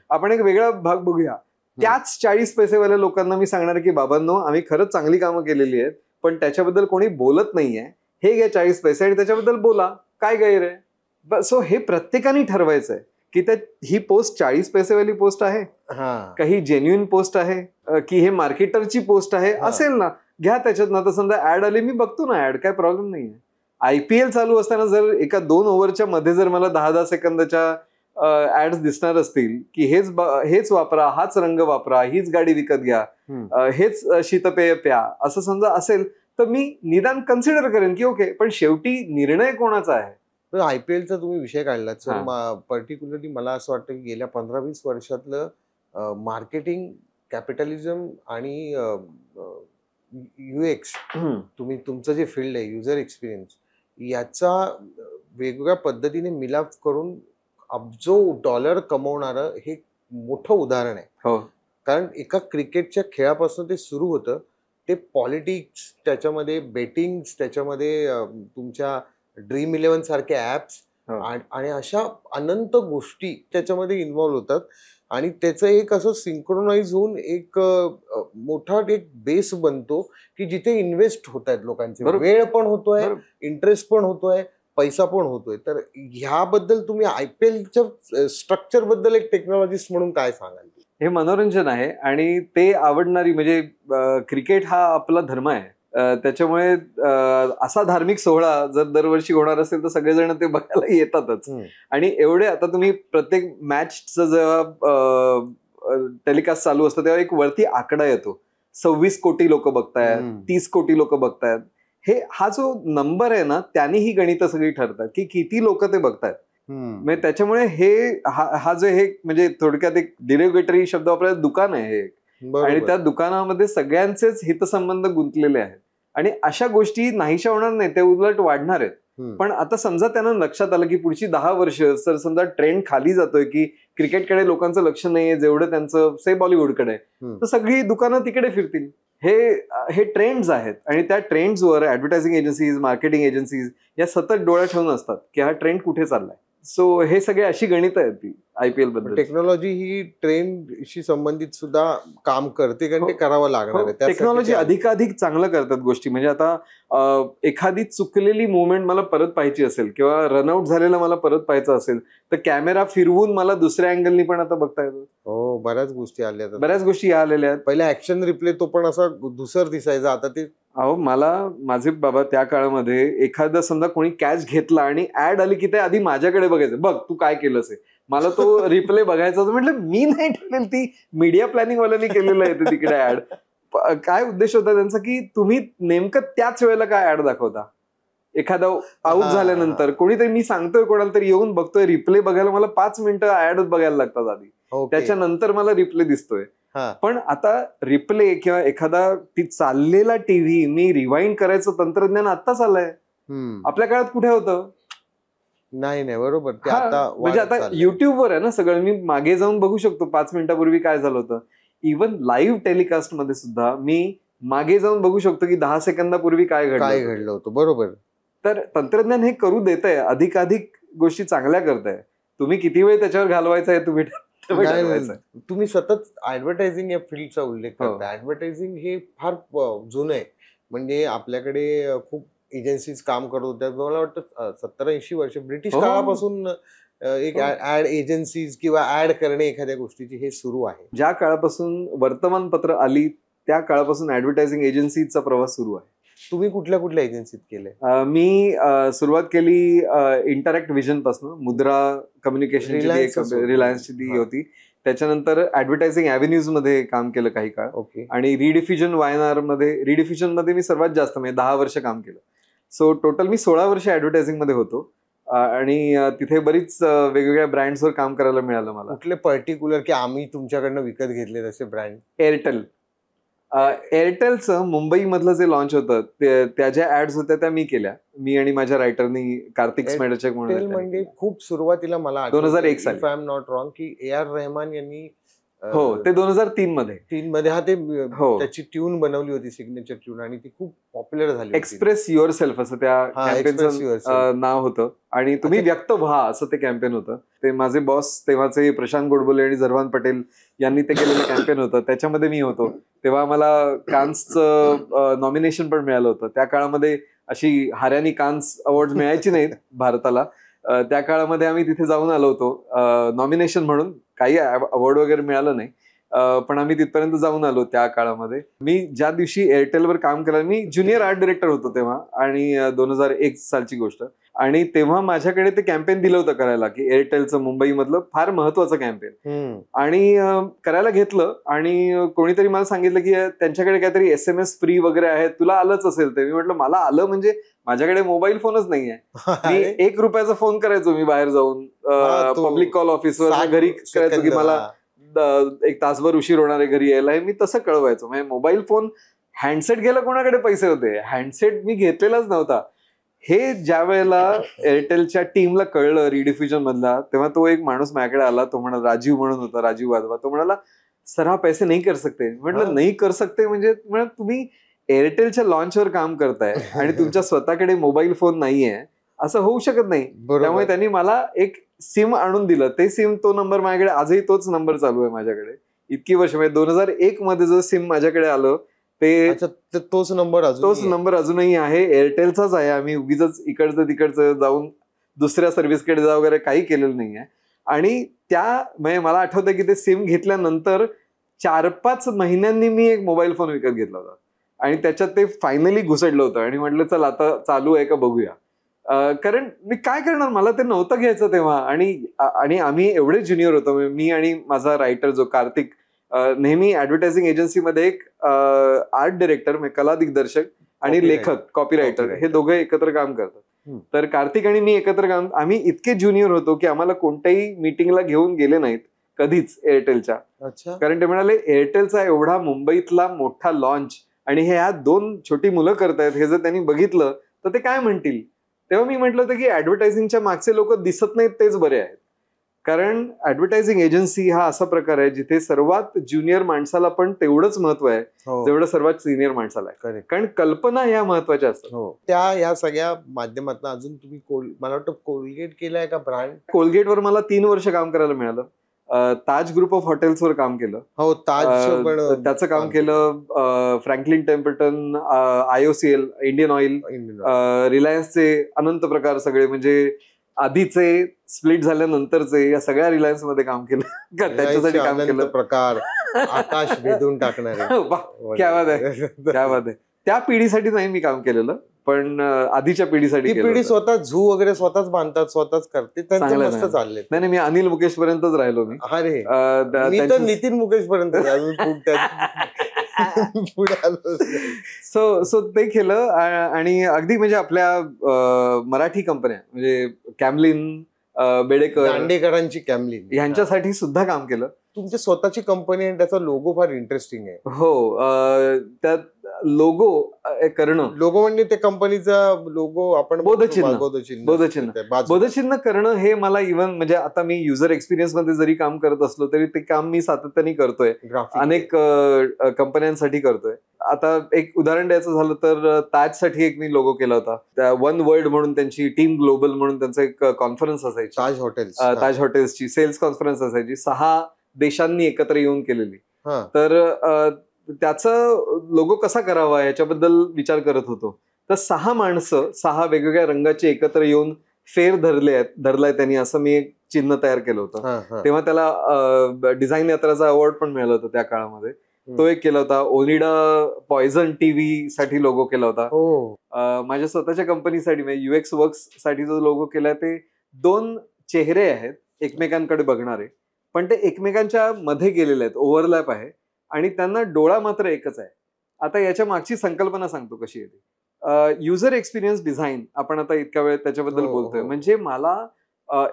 [SPEAKER 1] आपण एक वेगळा भाग बघूया. त्याच 40 पैसेवाल्या लोकांना मी सांगणार की बाबांनो, आम्ही खरंच चांगली कामं केलेली आहेत पण त्याच्याबद्दल कोणी बोलत नाहीये, हे घ्या 40 पैसे आणि त्याच्याबद्दल बोला, काय गैर आहे. सो हे प्रत्येकाने ठरवायचंय की ही पोस्ट 40 पैसेवाली पोस्ट आहे का ही जेन्युइन पोस्ट आहे की हे मार्केटरची पोस्ट आहे. असेल ना घ्या त्याच्यात ना. तर समजा ऍड आली, मी बघतो ना ऍड, काय प्रॉब्लेम नाहीये. IPL चालू असताना जर एका 2 ओव्हरच्या मध्ये जर मला 10-10 सेकंदाच्या ऍड्स दिसणार असतील की हेच वापरा, हाच रंग वापरा, हीच गाडी विकत घ्या, हेच शीतपेय प्या, असं समजा असेल तर मी निदान कन्सिडर करेन की ओके, पण शेवटी निर्णय कोणाचा आहे.
[SPEAKER 2] IPLचा तुम्ही विषय काढलात सर, पर्टिक्युलरली मला असं वाटतं की गेल्या 15-20 वर्षातलं मार्केटिंग, कॅपिटलिझम आणि UX, तुमचं जे फील्ड आहे युजर एक्सपिरियन्स, याचा वेगवेगळ्या पद्धतीने मिलाप करून अब्जो डॉलर कमवणारं हे मोठं उदाहरण आहे. कारण एका क्रिकेटच्या खेळापासून ते सुरू होतं, ते पॉलिटिक्स, त्याच्यामध्ये बेटिंग, त्याच्यामध्ये तुमच्या ड्रीम 11 सारखे ऍप्स आणि अशा अनंत गोष्टी त्याच्यामध्ये इन्व्हॉल्व्ह होतात. आणि त्याचं एक असं सिंक्रोनाइज होऊन एक मोठा एक बेस बनतो की जिथे इन्व्हेस्ट होत आहेत लोकांचे, वेळ पण होतोय, इंटरेस्ट पण होतोय, पैसा पण होतोय. तर ह्याबद्दल तुम्ही IPLच्या स्ट्रक्चर बद्दल एक टेक्नॉलॉजिस्ट म्हणून काय सांगाल?
[SPEAKER 1] हे मनोरंजन आहे आणि ते आवडणारी, म्हणजे क्रिकेट हा आपला धर्म आहे, त्याच्यामुळे असा धार्मिक सोहळा जर दरवर्षी होणार असेल तर सगळेजण ते बघायला येतातच. आणि एवढे आता तुम्ही प्रत्येक मॅचचं जेव्हा टेलिकास्ट चालू असतं तेव्हा एक वरती आकडा येतो, 26 कोटी लोक बघतायत, 30 कोटी लोक बघतायत. हा जो नंबर आहे ना, त्याने ही गणितं सगळी ठरतात की किती लोक ते बघतायत. म्हणजे त्याच्यामुळे हा जो हे म्हणजे थोडक्यात एक डिरेगेटरी शब्द वापरायचा, दुकान आहे हे, आणि त्या दुकानामध्ये सगळ्यांचेच हितसंबंध गुंतलेले आहेत. आणि अशा गोष्टी नाहीशा होणार नाही, ते उलट वाढणार आहेत. पण आता समजा त्यांना लक्षात आलं की पुढची 10 वर्ष जर समजा ट्रेंड खाली जातोय की क्रिकेटकडे लोकांचं लक्ष नाहीये जेवढं त्यांचं से बॉलिवूडकडे, तर सगळी दुकानं तिकडे फिरतील. हे ट्रेंड्स आहेत आणि त्या ट्रेंड्सवर ऍडव्हर्टायझिंग एजन्सीज, मार्केटिंग एजन्सीज या सतत डोळ्या ठेवून असतात की हा ट्रेंड कुठे चाललाय. सो हे सगळे अशी गणित आहेत ती IPL बद्दल.
[SPEAKER 2] टेक्नॉलॉजी ही ट्रेंडशी संबंधित सुद्धा काम करते, कारण ते करावं लागणार आहे.
[SPEAKER 1] टेक्नॉलॉजी अधिकाधिक चांगलं करतात गोष्टी. म्हणजे आता एखादी चुकलेली मुवमेंट मला परत पाहायची असेल किंवा रनआउट झालेला मला परत पाहायचं असेल तर कॅमेरा फिरवून मला दुसऱ्या अँगलनी पण आता बघता येतो.
[SPEAKER 2] हो, बऱ्याच गोष्टी आल्या,
[SPEAKER 1] बऱ्याच गोष्टी आलेल्या आहेत.
[SPEAKER 2] पहिले ऍक्शन रिप्ले तो पण असा धुसर दिसायचा, आता ते
[SPEAKER 1] माझे बाबा त्या काळामध्ये एखादा समजा कोणी कॅच घेतला आणि ऍड आली की ते आधी माझ्याकडे बघायचं, बघ तू काय केलंस आहे, मला तो रिप्ले बघायचा होता. म्हटलं मी नाही ठेवलेली, ती मीडिया प्लॅनिंग वाल्यांनी केलेलं आहे तिकडे ऍड. काय उद्देश होता त्यांचा की तुम्ही नेमकं त्याच वेळेला काय ऍड दाखवता. एखादा आऊट झाल्यानंतर कोणीतरी, मी सांगतोय कोणाला तरी येऊन बघतोय, रिप्ले बघायला मला 5 मिनिटं ऍड बघायला लागतात आधी, त्याच्यानंतर मला रिप्ले दिसतोय. पण आता रिप्ले किंवा एखादा ती चाललेला टीव्ही मी रिवाइंड करायचं तंत्रज्ञान आत्ताच आलंय. आपल्या काळात कुठे होतं?
[SPEAKER 2] नाही, बरोबर.
[SPEAKER 1] म्हणजे आता युट्यूबवर आहे ना सगळं, मी मागे जाऊन बघू शकतो 5 मिनिटापूर्वी काय झालं होतं. इव्हन लाईव्ह टेलिकास्ट मध्ये सुद्धा मी मागे जाऊन बघू शकतो की 10 सेकंदापूर्वी काय घडलं
[SPEAKER 2] होतं. बरोबर.
[SPEAKER 1] तर तंत्रज्ञान हे करू देत आहे, अधिकाधिक गोष्टी चांगल्या करताय. तुम्ही किती वेळ त्याच्यावर घालवायचा आहे तुम्ही
[SPEAKER 2] तुम्ही सतत ऍडव्हर्टायझिंग या फील्डचा उल्लेख करता. ऍडव्हर्टायझिंग हे फार जुनं आहे. म्हणजे आपल्याकडे खूप एजन्सीज काम करत होत्या. मला वाटतं 70-80 वर्ष ब्रिटिश काळापासून एक ऍड एजन्सीज किंवा ऍड करणे एखाद्या गोष्टीची हे सुरू आहे.
[SPEAKER 1] ज्या काळापासून वर्तमानपत्र आली त्या काळापासून ऍडव्हर्टायझिंग एजन्सीचा प्रवास सुरू आहे.
[SPEAKER 2] तुम्ही कुठल्या कुठल्या एजन्सीत केले?
[SPEAKER 1] मी सुरुवात केली इंटरॅक्ट विजन पासून, मुद्रा कम्युनिकेशन रिलायन्सची ती होती. त्याच्यानंतर ऍडव्हर्टायझिंग ॲव्हेन्यूज मध्ये काम केलं काही काळ.
[SPEAKER 2] ओके.
[SPEAKER 1] आणि रिडिफ्युजन वायनार मध्ये, रिडिफ्युजन मध्ये मी सर्वात जास्त म्हणजे 10 वर्ष काम केलं. सो टोटल मी 16 वर्ष ऍडव्हर्टायझिंग मध्ये होतो. आणि तिथे बरीच वेगवेगळ्या ब्रँड्सवर काम करायला मिळालं मला.
[SPEAKER 2] कुठले पर्टिक्युलर की आम्ही तुमच्याकडनं विकत घेतले तसे ब्रँड?
[SPEAKER 1] एअरटेल. एअरटेलचं मुंबईमधलं जे लॉन्च होतं त्या ज्या ऍड्स होत्या त्या मी केल्या. मी आणि माझ्या रायटरनी कार्तिक स्मेडचक म्हणून.
[SPEAKER 2] म्हणजे खूप सुरुवातीला मला
[SPEAKER 1] 2001 साली,
[SPEAKER 2] if I am not wrong, की A.R. रहमान यांनी
[SPEAKER 1] हो ते 2003 मध्ये
[SPEAKER 2] ते त्याची ट्यून बनवली होती, सिग्नेचर ट्यून, आणि ती खूप पॉप्युलर झाली.
[SPEAKER 1] एक्सप्रेस युअर सेल्फ असं त्या कॅम्पेनचं नाव होतं. आणि तुम्ही व्यक्त व्हा असं ते कॅम्पेन होतं. ते माझे बॉस तेव्हाचे प्रशांत गोडबोले आणि झरवान पटेल यांनी ते केलेलं कॅम्पेन होतं. त्याच्यामध्ये मी होतो. तेव्हा मला कान्सचं नॉमिनेशन पण मिळालं होतं. त्या काळामध्ये अशी हार्यानी कान्स अवॉर्ड मिळायची नाहीत भारताला. त्या काळामध्ये आम्ही तिथे जाऊन आलो होतो नॉमिनेशन म्हणून. काही अवॉर्ड वगैरे मिळालं नाही, पण आम्ही तिथपर्यंत जाऊन आलो त्या काळामध्ये. मी ज्या दिवशी एअरटेलवर काम केलं, मी ज्युनियर आर्ट डिरेक्टर होतो तेव्हा, आणि 2001 सालची गोष्ट. आणि तेव्हा माझ्याकडे ते कॅम्पेन दिलं होतं करायला, की एअरटेलचं मुंबईमधलं फार महत्वाचं कॅम्पेन. आणि करायला घेतलं. आणि कोणीतरी मला सांगितलं की त्यांच्याकडे काहीतरी SMS फ्री वगैरे आहे, तुला आलंच असेल ते. मी म्हटलं मला आलं म्हणजे माझ्याकडे मोबाईल फोनच नाहीये. मी 1 रुपयाचा फोन करायचो मी बाहेर जाऊन पब्लिक कॉल ऑफिसवर, घरी करायचो की मला 1 तासभर उशीर होणार आहे घरी यायला. मी तसं कळवायचो. म्हणजे मोबाईल फोन, हँडसेट घ्यायला कोणाकडे पैसे होते? हँडसेट मी घेतलेलाच नव्हता. हे ज्या वेळेला एअरटेलच्या टीमला कळलं रिडिफ्युजन मधला, तेव्हा तो एक माणूस माझ्याकडे आला. तो म्हणाला, राजीव म्हणून होता, राजीव वाधवा. तो म्हणाला, सर हा पैसे नाही कर सकते. म्हटलं नाही कर सकते म्हणजे तुम्ही एअरटेलच्या लॉन्चवर काम करताय आणि तुमच्या स्वतःकडे मोबाईल फोन नाहीये, असं होऊ शकत नाही. त्यामुळे त्यांनी मला एक सिम आणून दिलं. ते सिम, तो नंबर माझ्याकडे आजही तोच नंबर चालू आहे माझ्याकडे. इतकी वर्ष, म्हणजे 2001 मध्ये जो सिम माझ्याकडे आलं ते
[SPEAKER 2] तोच नंबर
[SPEAKER 1] अजूनही आहे. एअरटेलचाच आहे. आम्ही उगीच इकडचं तिकडचं जाऊन दुसऱ्या सर्व्हिसकडे जा वगैरे काही केलेलं नाहीये. आणि म्हणजे मला आठवतं की ते सिम घेतल्यानंतर 4-5 महिन्यांनी मी एक मोबाईल फोन विकत घेतला होता. आणि त्याच्यात ते फायनली घुसडलं होतं. आणि म्हटलं चल आता चालू आहे का बघूया. कारण मी काय करणार, मला ते नव्हतं घ्यायचं तेव्हा. आणि आम्ही एवढे ज्युनियर होतो, मी आणि माझा रायटर जो कार्तिक, नेहमी ऍडव्हर्टायझिंग एजन्सीमध्ये एक आर्ट डिरेक्टर म्हणजे कला दिग्दर्शक आणि लेखक, कॉपीरायटर, हे दोघे एकत्र काम करतात. तर कार्तिक आणि मी एकत्र काम, आम्ही इतके ज्युनियर होतो की आम्हाला कोणत्याही मीटिंगला घेऊन गेले नाहीत कधीच एअरटेलच्या. कारण ते म्हणाले एअरटेलचा एवढा मुंबईतला मोठा लॉन्च आणि ह्या 2 छोटी मुलं करतायत, हे जर त्यांनी बघितलं तर ते काय म्हणतील. तेव्हा मी म्हटलं होतं की ऍडव्हर्टायझिंगच्या मागचे लोक दिसत नाहीत तेच बरे आहेत. कारण ऍडव्हर्टायझिंग एजन्सी हा असा प्रकार आहे जिथे सर्वात ज्युनियर माणसाला पण तेवढंच महत्व आहे जेवढं सर्वात सिनियर माणसाला आहे. कारण कल्पना ह्या महत्वाच्या असतात.
[SPEAKER 2] या सगळ्या माध्यमातून अजून तुम्ही मला वाटतं कोलगेट केलाय का ब्रँड?
[SPEAKER 1] कोलगेटवर मला 3 वर्ष काम करायला मिळालं. ताज ग्रुप ऑफ हॉटेल्सवर काम केलं.
[SPEAKER 2] हो, ताज
[SPEAKER 1] त्याचं काम केलं. Franklin Templeton, IOCL, Indian oil, रिलायन्सचे अनंत प्रकार सगळे, म्हणजे आधीचे, स्प्लिट झाल्यानंतरचे, या सगळ्या रिलायन्स मध्ये काम केलं. त्याच्यासाठी काम केलं.
[SPEAKER 2] प्रकार आकाश भेदून टाकणारे.
[SPEAKER 1] क्या बात आहे, क्या बात आहे. त्या पिढीसाठी नाही मी काम केलेलं, पण आधीच्या पिढीसाठी.
[SPEAKER 2] पिढी स्वतः झू वगैरे स्वतःच बांधतात, स्वतःच करते, त्यांचं मस्त चाललंय.
[SPEAKER 1] नाही, मी अनिल मुकेश पर्यंतच राहिलो. मी
[SPEAKER 2] मी तर नितीन मुकेश पर्यंत
[SPEAKER 1] सो ते केलं. आणि अगदी म्हणजे आपल्या मराठी कंपन्या म्हणजे कॅमलिन, बेडेकर,
[SPEAKER 2] दांडेकरांची कॅमलिन,
[SPEAKER 1] यांच्यासाठी सुद्धा काम केलं.
[SPEAKER 2] तुमची स्वतःची कंपनी आणि त्याचा लोगो फार इंटरेस्टिंग आहे.
[SPEAKER 1] हो, त्यात लोगो करणं,
[SPEAKER 2] लोगो म्हणजे ते कंपनीचा लोगो आपण
[SPEAKER 1] बोधचिन्ह.
[SPEAKER 2] बोधचिन्ह
[SPEAKER 1] बोधचिन्ह करणं हे मला इव्हन म्हणजे आता मी युजर एक्सपिरियन्स मध्ये जरी काम करत असलो तरी ते काम मी सातत्याने करतोय, अनेक कंपन्यांसाठी करतोय. आता एक उदाहरण द्यायचं झालं तर ताजसाठी एक मी लोगो केला होता. त्या वन वर्ल्ड म्हणून त्यांची टीम ग्लोबल म्हणून त्यांचं एक कॉन्फरन्स असायची, ताज हॉटेल्सची सेल्स कॉन्फरन्स असायची, 6 देशांनी एकत्र येऊन केलेली. तर त्याचा लोगो कसा करावा याच्याबद्दल विचार करत होतो. तर 6 माणसं 6 वेगवेगळ्या रंगाचे एकत्र येऊन फेर धरलाय त्यांनी असं मी एक चिन्ह तयार केलं होतं. तेव्हा त्याला डिझाईन यात्राचा अवॉर्ड पण मिळाला होता त्या काळामध्ये. तो एक केला होता. ओनिडा पॉयझन टीव्ही साठी लोगो केला होता. माझ्या स्वतःच्या कंपनीसाठी म्हणजे युएक्स वर्क्स साठी जो लोगो केलाय ते 2 चेहरे आहेत एकमेकांकडे बघणारे, पण ते एकमेकांच्या मध्ये गेलेले आहेत, ओव्हरलॅप आहे आणि त्यांना डोळा मात्र एकच आहे. आता याच्या मागची संकल्पना सांगतो कशी येते. युजर एक्सपिरियन्स डिझाईन आपण आता इतक्या वेळ त्याच्याबद्दल बोलतोय. म्हणजे मला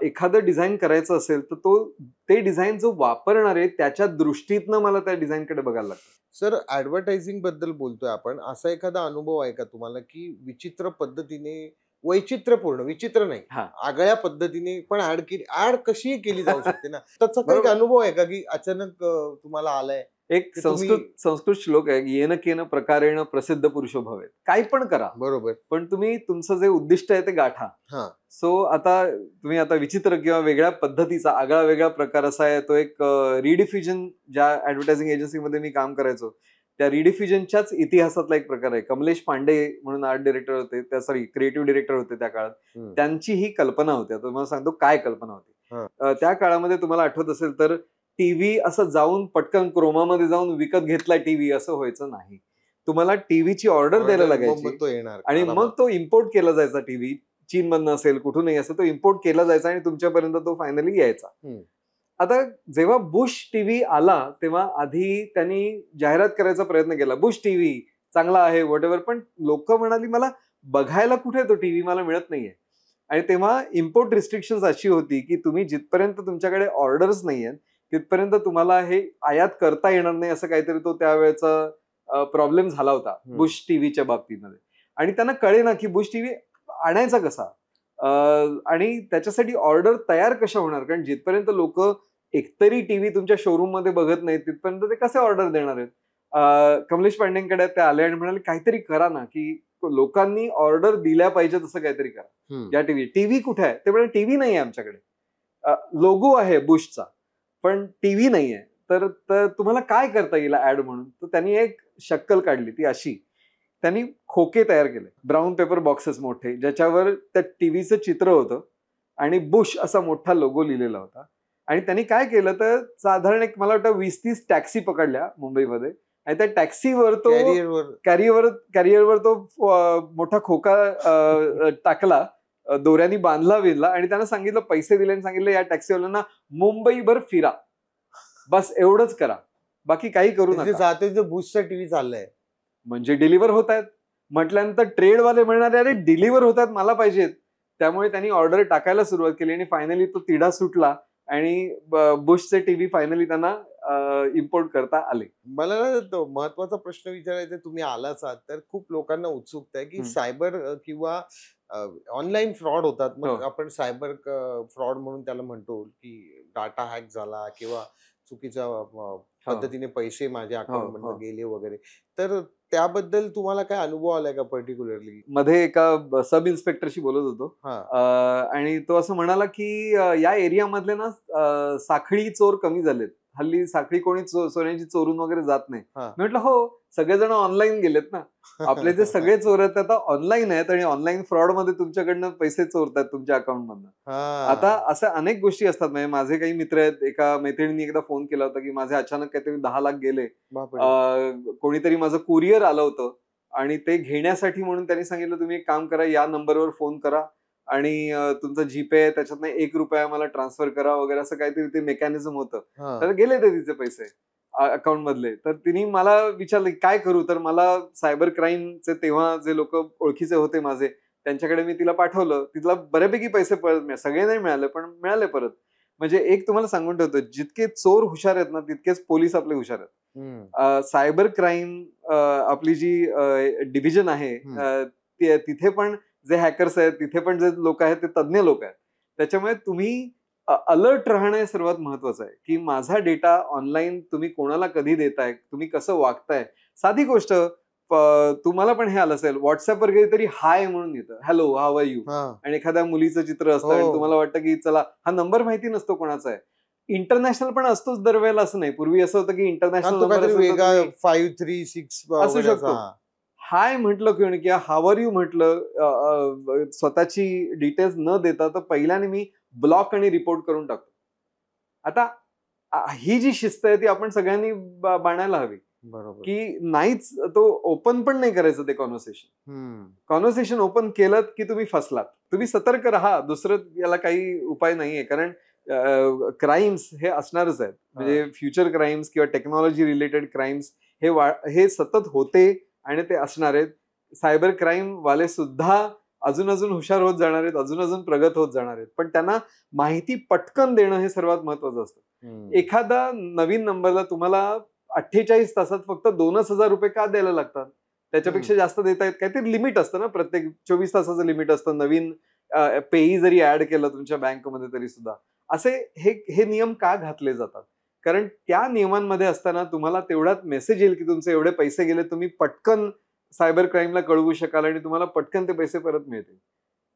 [SPEAKER 1] एखादं डिझाईन करायचं असेल तर ते डिझाईन जो वापरणार आहे त्याच्या दृष्टीतनं मला त्या डिझाईनकडे बघायला लागतं.
[SPEAKER 2] सर, ऍडव्हर्टायझिंग बद्दल बोलतोय आपण. असा एखादा अनुभव आहे का तुम्हाला की विचित्र पद्धतीने, वैचित्र्यपूर्ण, विचित्र नाही, आगळ्या पद्धतीने पण ऍड कशी केली जाऊ शकते ना, त्याचा काही अनुभव आहे का की अचानक तुम्हाला आलाय?
[SPEAKER 1] एक संस्कृत श्लोक आहे, येन केन प्रकारेण प्रसिद्ध पुरुषो भवेत. काही पण करा, बरोबर, पण तुम्ही तुमचं जे उद्दिष्ट आहे ते गाठा. सो आता तुम्ही आता विचित्र किंवा वेगळ्या पद्धतीचा आगळा वेगळा प्रकार असा आहे तो एक रिडिफ्युजन, ज्या ऍडव्हर्टायझिंग एजन्सीमध्ये मी काम करायचो त्या रिडिफ्युजनच्याच इतिहासातला एक प्रकार आहे. कमलेश पांडे म्हणून आर्ट डिरेक्टर होते, क्रिएटिव्ह डिरेक्टर होते त्या काळात. त्यांची ही कल्पना होती. आता तुम्हाला सांगतो काय कल्पना होती. त्या काळामध्ये तुम्हाला आठवत असेल तर टीव्ही असं जाऊन पटकन क्रोमामध्ये जाऊन विकत घेतला टीव्ही असं व्हायचं नाही. तुम्हाला टीव्हीची ऑर्डर द्यायला लागायची आणि मग तो इम्पोर्ट केला जायचा. टीव्ही चीनमधनं असेल कुठूनही असेल तो इम्पोर्ट केला जायचा आणि तुमच्यापर्यंत तो फायनली यायचा. आता जेव्हा बुश टीव्ही आला तेव्हा आधी त्यांनी जाहिरात करायचा प्रयत्न केला, बुश टीव्ही चांगला आहे व्हॉटएव्हर, पण लोक म्हणाली मला बघायला कुठे तो टीव्ही, मला मिळत नाहीये. आणि तेव्हा इम्पोर्ट रिस्ट्रिक्शन अशी होती की तुम्ही जिथपर्यंत तुमच्याकडे ऑर्डर्स नाहीयेत तिथपर्यंत तुम्हाला हे आयात करता येणार नाही, असं काहीतरी तो त्यावेळेचा प्रॉब्लेम झाला होता बुश टीव्हीच्या बाबतीमध्ये. आणि त्यांना कळेना की बुश टीव्ही आणायचा कसा आणि त्याच्यासाठी ऑर्डर तयार कशा होणार, कारण जिथपर्यंत लोक एकतरी टीव्ही तुमच्या शोरूम मध्ये बघत नाहीत तिथपर्यंत ते कसे ऑर्डर देणार आहेत. कमलेश पांडेंकडे ते आले आणि म्हणाले काहीतरी करा ना, की लोकांनी ऑर्डर दिल्या पाहिजेत असं काहीतरी करा. या टीव्ही कुठे आहे ते म्हणजे टीव्ही नाही आहे आमच्याकडे, लोगो आहे बुशचा पण टीव्ही नाहीये, तर तुम्हाला काय करता येईल ऍड म्हणून. तर त्यांनी एक शक्कल काढली, ती अशी, त्यांनी खोके तयार केले, ब्राऊन पेपर बॉक्सेस मोठे, ज्याच्यावर त्या टीव्हीचं चित्र होतं आणि बुश असा मोठा लोगो लिहिलेला होता. आणि त्यांनी काय केलं तर साधारण एक मला वाटतं 20-30 टॅक्सी पकडल्या मुंबईमध्ये आणि त्या टॅक्सीवर तो कॅरियरवर तो मोठा खोका टाकला, दोऱ्यांनी बांधला विणला आणि त्यांना सांगितलं, पैसे दिले आणि सांगितलं या टॅक्सीवाल्यांना मुंबईभर फिरा, बस एवढंच करा, बाकी काही करू नका.
[SPEAKER 2] बुशचा टीव्ही चाललाय
[SPEAKER 1] म्हणजे डिलिव्हर होत आहेत म्हटल्यानंतर ट्रेडवाले म्हणणारे अरे डिलिव्हर होत आहेत मला पाहिजेत. त्यामुळे त्यांनी ऑर्डर टाकायला सुरुवात केली आणि फायनली तो तिढा सुटला आणि बुशचे टीव्ही फायनली त्यांना इम्पोर्ट करता आले.
[SPEAKER 2] मला महत्वाचा प्रश्न विचारायचा, तुम्ही आलाच आहात तर खूप लोकांना उत्सुकता आहे की सायबर किंवा ऑनलाईन फ्रॉड होतात, मग आपण सायबर फ्रॉड म्हणून त्याला म्हणतो की डाटा हॅक झाला किंवा चुकीच्या पद्धतीने पैसे माझ्या अकाउंट मधून गेले वगैरे, तर त्याबद्दल तुम्हाला काय अनुभव आलाय का पर्टिक्युलरली?
[SPEAKER 1] मध्ये एका सब इन्स्पेक्टरशी बोलत होतो आणि तो असं म्हणाला की या एरियामधले ना साखळी चोर कमी झालेत, हल्ली साखळी कोणी सोन्याची चोरून वगैरे जात नाही. मी म्हटलं हो, सगळेजण ऑनलाईन गेलेत ना, आपले जे सगळे चोर आहेत आता ऑनलाईन आहेत आणि ऑनलाईन फ्रॉड मध्ये तुमच्याकडनं पैसे चोरतात तुमच्या अकाउंट मधनं. आता अशा अनेक गोष्टी असतात. म्हणजे माझे काही मित्र आहेत, एका मैत्रिणीने एकदा फोन केला होता की माझे अचानक काहीतरी 10 लाख गेले, कोणीतरी माझं कुरिअर आलं होतं आणि ते घेण्यासाठी म्हणून त्यांनी सांगितलं तुम्ही एक काम करा, या नंबरवर फोन करा आणि तुमचा जीपे आहे त्याच्यातनं 1 रुपया मला ट्रान्सफर करा वगैरे, असं काहीतरी ते मेकॅनिझम होतं. तर गेले ते तिचे पैसे अकाउंट मधले. तर तिने मला विचारलं काय करू, तर मला सायबर क्राईमचे तेव्हा जे लोक ओळखीचे होते माझे त्यांच्याकडे मी तिला पाठवलं. तिला बऱ्यापैकी पैसे परत मिळाले, सगळे नाही मिळाले पण मिळाले परत. म्हणजे एक तुम्हाला सांगून ठेवतो, जितके चोर हुशार आहेत ना तितकेच पोलीस आपले हुशार आहेत. सायबर क्राईम आपली जी डिव्हिजन आहे तिथे पण जे हॅकर्स आहेत, तिथे पण जे लोक आहेत ते तज्ज्ञ लोक आहेत. त्याच्यामुळे तुम्ही अलर्ट राहणं हे सर्वात महत्वाचं आहे, की माझा डेटा ऑनलाईन तुम्ही कोणाला कधी देताय, तुम्ही कसं वागताय. साधी गोष्ट, तुम्हाला पण हे आलं असेल, व्हॉट्सअपवर तरी हाय म्हणून येतं, हॅलो हाऊ आर यू, आणि एखाद्या मुलीचं चित्र असतं आणि तुम्हाला वाटतं की चला, हा नंबर माहिती नसतो कोणाचा आहे. इंटरनॅशनल पण असतोच दरवेळेला, असं नाही. पूर्वी असं होतं की इंटरनॅशनल नंबर
[SPEAKER 2] 536
[SPEAKER 1] असू शकतो. हाय म्हटलं किंवा हाऊ आर यू म्हटलं, स्वतःची डिटेल्स न देता, तर पहिल्याने मी ब्लॉक आणि रिपोर्ट करून टाकतो. आता ही जी शिस्त आहे ती आपण सगळ्यांनी बाळगायला हवी.
[SPEAKER 2] बरोबर.
[SPEAKER 1] की नाहीच, तो ओपन पण नाही करायचं ते कॉन्व्हर्सेशन ओपन केलं की तुम्ही फसलात. तुम्ही सतर्क राहा, दुसरं याला काही उपाय नाहीये. कारण क्राईम्स हे असणारच आहेत. म्हणजे फ्युचर क्राईम्स किंवा टेक्नॉलॉजी रिलेटेड क्राईम्स हे सतत होते आणि ते असणार आहेत. सायबर क्राईम वाले सुद्धा अजून हुशार होत जाणार आहेत, अजून प्रगत होत जाणार आहेत. पण त्यांना माहिती पटकन देणं हे सर्वात महत्वाचं असतं. एखादा नवीन नंबरला तुम्हाला 48 तासात फक्त 2,000 रुपये का द्यायला लागतात? त्याच्यापेक्षा जास्त देता येत. काहीतरी लिमिट असतं ना, प्रत्येक 24 तासाचं लिमिट असतं. नवीन पेई जरी ऍड केलं तुमच्या बँकमध्ये तरी सुद्धा असे हे नियम का घातले जातात? कारण त्या नियमांमध्ये असताना तुम्हाला तेवढाच मेसेज येईल की तुमचे एवढे पैसे गेले, तुम्ही पटकन सायबर क्राईमला कळवू शकाल आणि तुम्हाला पटकन ते पैसे परत मिळतील.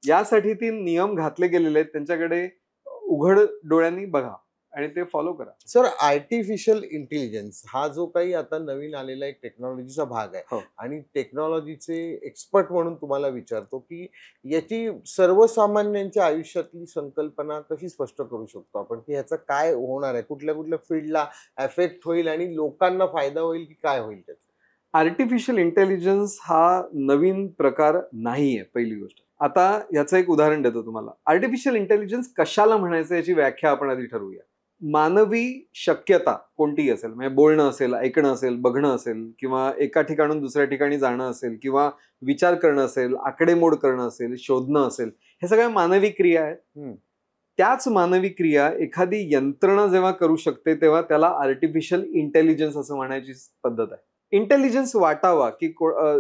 [SPEAKER 1] यासाठी ते नियम घातले गेलेले आहेत. त्यांच्याकडे उघड डोळ्यांनी बघा आणि ते फॉलो करा.
[SPEAKER 2] सर, आर्टिफिशियल इंटेलिजन्स हा जो काही आता नवीन आलेला एक टेक्नॉलॉजीचा भाग आहे, आणि टेक्नॉलॉजीचे एक्सपर्ट म्हणून तुम्हाला विचारतो की याची सर्वसामान्यांच्या आयुष्यातली संकल्पना कशी स्पष्ट करू शकतो आपण, की ह्याचं काय होणार आहे, कुठल्या फील्डला एफेक्ट होईल आणि लोकांना फायदा होईल की काय होईल त्याचा?
[SPEAKER 1] आर्टिफिशियल इंटेलिजन्स हा नवीन प्रकार नाहीये, पहिली गोष्ट. आता याचं एक उदाहरण देतो तुम्हाला. आर्टिफिशियल इंटेलिजन्स कशाला म्हणायचं याची व्याख्या आपण आधी ठरवूया. मानवी शक्यता कोणतीही असेल, म्हणजे बोलणं असेल, ऐकणं असेल, बघणं असेल, किंवा एका ठिकाणून दुसऱ्या ठिकाणी जाणं असेल, किंवा विचार करणं असेल, आकडेमोड करणं असेल, शोधणं असेल, हे सगळ्या मानवी क्रिया आहेत. त्याच मानवी क्रिया एखादी यंत्रणा जेव्हा करू शकते तेव्हा त्याला आर्टिफिशियल इंटेलिजन्स असं म्हणायची पद्धत आहे. इंटेलिजन्स वाटावा की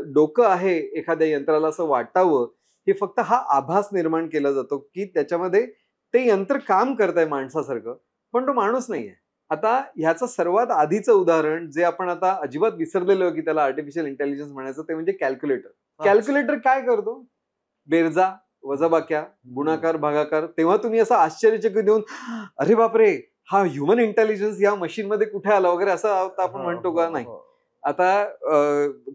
[SPEAKER 1] डोकं आहे एखाद्या यंत्राला असं वाटावं, हे फक्त हा आभास निर्माण केला जातो की त्याच्यामध्ये ते यंत्र काम करतंय माणसासारखं, पण तो माणूस नाहीये. आता ह्याचं सर्वात आधीचं उदाहरण जे आपण आता अजिबात विसरलेलो की त्याला आर्टिफिशियल इंटेलिजन्स म्हणायचं, ते म्हणजे कॅल्क्युलेटर. कॅल्क्युलेटर काय करतो? बेरजा, वजाबाक्या, गुणाकार, भागाकार. तेव्हा तुम्ही असं आश्चर्यचकित देऊन, अरे बापरे, हा ह्युमन इंटेलिजन्स या मशीन मध्ये कुठे आला वगैरे असं आपण म्हणतो का? नाही. आता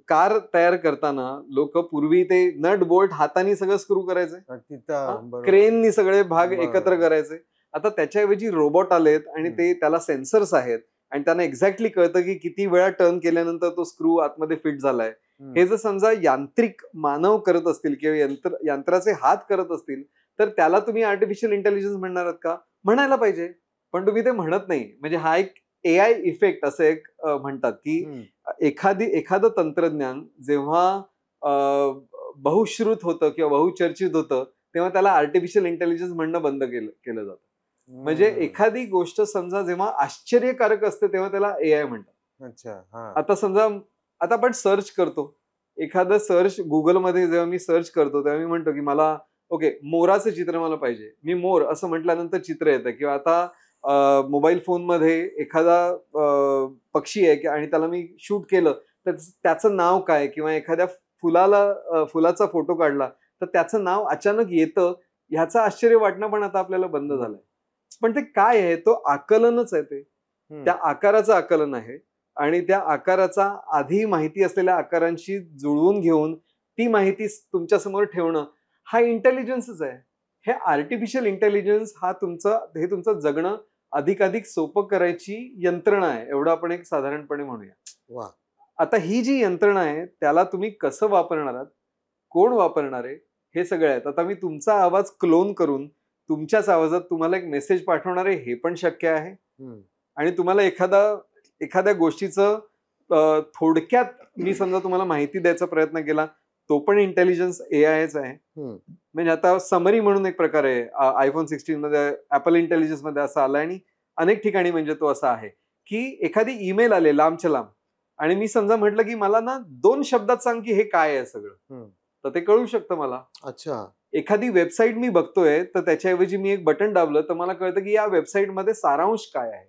[SPEAKER 1] कार तयार करताना लोक पूर्वी ते नट बोल्ट हाताने सगळं स्क्रू करायचे, क्रेननी सगळे भाग एकत्र करायचे. आता त्याच्याऐवजी रोबोट आलेत आणि ते त्याला सेन्सर्स आहेत आणि त्यांना एक्झॅक्टली कळतं की किती वेळा टर्न केल्यानंतर तो स्क्रू आतमध्ये फिट झालाय. हे जर समजा यांत्रिक मानव करत असतील किंवा यंत्राचे हात करत असतील, तर त्याला तुम्ही आर्टिफिशियल इंटेलिजन्स म्हणणार आहात का? म्हणायला पाहिजे, पण तुम्ही ते म्हणत नाही. म्हणजे हा एक AI इफेक्ट असं एक म्हणतात की एखादं तंत्रज्ञान जेव्हा बहुश्रुत होतं किंवा बहुचर्चित होतं, तेव्हा त्याला आर्टिफिशियल इंटेलिजन्स म्हणणं बंद केलं जातं. म्हणजे एखादी गोष्ट समजा जेव्हा आश्चर्यकारक असते तेव्हा त्याला AI म्हणतात.
[SPEAKER 2] अच्छा.
[SPEAKER 1] आता समजा आता आपण सर्च करतो, एखादं सर्च गुगलमध्ये जेव्हा मी सर्च करतो तेव्हा मी म्हणतो की मला मोराचं चित्र मला पाहिजे. मी मोर असं म्हटल्यानंतर चित्र येतं. किंवा आता मोबाईल फोनमध्ये एखादा पक्षी आहे आणि त्याला मी शूट केलं तर त्याचं नाव काय, किंवा एखाद्या फुलाचा फोटो काढला तर त्याचं नाव अचानक येतं. ह्याचं आश्चर्य वाटणं पण आता आपल्याला बंद झालंय. पण ते काय आहे? तो आकलनच आहे. ते त्या आकाराचं आकलन आहे आणि त्या आकाराचा आधी माहिती असलेल्या आकारांशी जुळवून घेऊन ती माहिती तुमच्या समोर ठेवणं, हा इंटेलिजन्सच आहे. हे आर्टिफिशियल इंटेलिजन्स हा तुमचं जगणं अधिकाधिक सोपं करायची यंत्रणा आहे, एवढं आपण एक साधारणपणे म्हणूया. आता ही जी यंत्रणा आहे त्याला तुम्ही कसं वापरणार आहात, कोण वापरणार आहे, हे सगळं आहे. आता मी तुमचा आवाज क्लोन करून तुमच्याच आवाजात तुम्हाला एक मेसेज पाठवणार आहे, हे पण शक्य आहे. आणि तुम्हाला एखाद्या गोष्टीचं थोडक्यात मी समजा तुम्हाला माहिती द्यायचा प्रयत्न केला तो पण इंटेलिजन्स एआयच आहे. म्हणजे आता समरी म्हणून एक प्रकार आहे आयफोन 16 मध्ये, ऍपल इंटेलिजन्स मध्ये असं आलं, आणि अनेक ठिकाणी म्हणजे तो असा आहे की एखादी ईमेल आले लांबच्या लांब, आणि मी समजा म्हटलं की मला ना 2 शब्दात सांग की हे काय आहे सगळं, तर ते कळू शकतं मला.
[SPEAKER 2] अच्छा.
[SPEAKER 1] एखादी वेबसाईट मी बघतोय तर त्याच्याऐवजी मी एक बटन दाबलं तर मला कळतं की या वेबसाईट मध्ये सारांश काय आहे.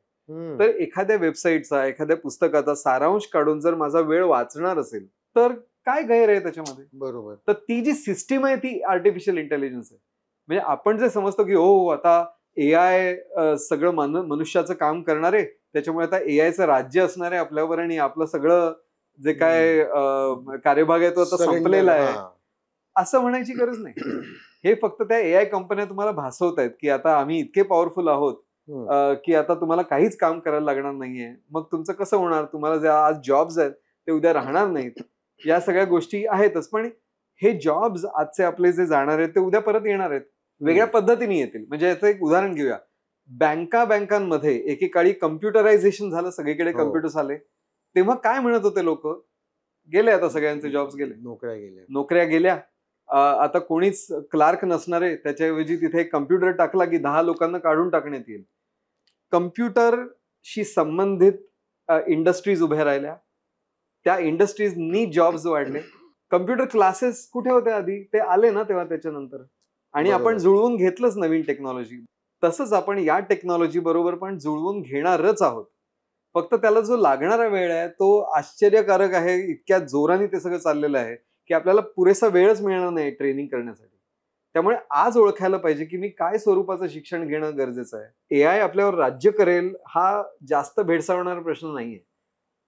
[SPEAKER 1] तर एखाद्या वेबसाईटचा, एखाद्या पुस्तकाचा सारांश काढून जर माझा वेळ वाचणार असेल तर काय गैर आहे त्याच्यामध्ये.
[SPEAKER 2] बरोबर.
[SPEAKER 1] तर ती जी सिस्टीम आहे ती आर्टिफिशियल इंटेलिजन्स आहे. म्हणजे आपण जे समजतो की हो आता एआय सगळं मनुष्याचं काम करणार आहे, त्याच्यामुळे आता एआयचं राज्य असणार आहे आपल्यावर, आणि आपलं सगळं जे काय कार्यभाग आहे तो आता संपलेला आहे, असं म्हणायची गरज नाही. हे फक्त त्या एआय कंपन्या तुम्हाला भासवतायत की आता आम्ही इतके पॉवरफुल आहोत की आता तुम्हाला काहीच काम करायला लागणार नाहीये. मग तुमचं कसं होणार, तुम्हाला जे आज जॉब्स आहेत ते उद्या राहणार नाहीत, या सगळ्या गोष्टी आहेतच. पण हे जॉब्स आजचे आपले जे जाणार आहेत ते उद्या परत येणार आहेत, वेगळ्या पद्धतीने येतील. म्हणजे याचं एक उदाहरण घेऊया. बँकांमध्ये एकेकाळी कम्प्युटरायझेशन झालं, सगळीकडे कम्प्युटर्स आले, तेव्हा काय म्हणत होते लोक, गेले आता सगळ्यांचे जॉब्स गेले, नोकऱ्या गेल्या. आता कोणीच क्लार्क नसणारे, त्याच्याऐवजी तिथे एक कम्प्युटर टाकला की 10 लोकांना काढून टाकण्यात येईल. कम्प्युटरशी संबंधित इंडस्ट्रीज उभ्या राहिल्या, त्या इंडस्ट्रीजनी जॉब्स वाढले. कम्प्युटर क्लासेस कुठे होते आधी, ते आले ना तेव्हा त्याच्यानंतर, आणि आपण जुळवून घेतलंच नवीन टेक्नॉलॉजी. तसंच आपण या टेक्नॉलॉजी बरोबर पण जुळवून घेणारच आहोत. फक्त त्याला जो लागणारा वेळ आहे तो आश्चर्यकारक आहे. इतक्या जोराने ते सगळं चाललेलं आहे की आपल्याला पुरेसा वेळच मिळणार नाही ट्रेनिंग करण्यासाठी. त्यामुळे आज ओळखायला पाहिजे की मी काय स्वरूपाचं शिक्षण घेणं गरजेचं आहे. एआय आपल्यावर राज्य करेल हा जास्त भेडसावणारा प्रश्न नाहीये.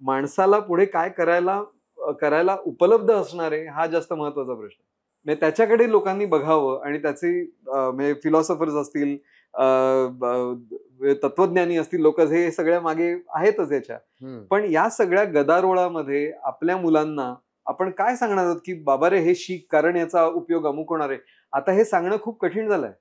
[SPEAKER 1] माणसाला पुढे काय करायला उपलब्ध असणार आहे हा जास्त महत्वाचा प्रश्न. म्हणजे त्याच्याकडे लोकांनी बघावं, आणि त्याचे म्हणजे फिलॉसॉफर्स असतील, तत्वज्ञानी असतील, लोक हे सगळ्या मागे आहेतच याच्या. पण या सगळ्या गदारोळामध्ये आपल्या मुलांना आपण काय सांगणार आहोत की बाबा रे हे शिक, कारण याचा उपयोग अमुक होणार आहे. आता हे सांगणं खूप कठीण झालंय.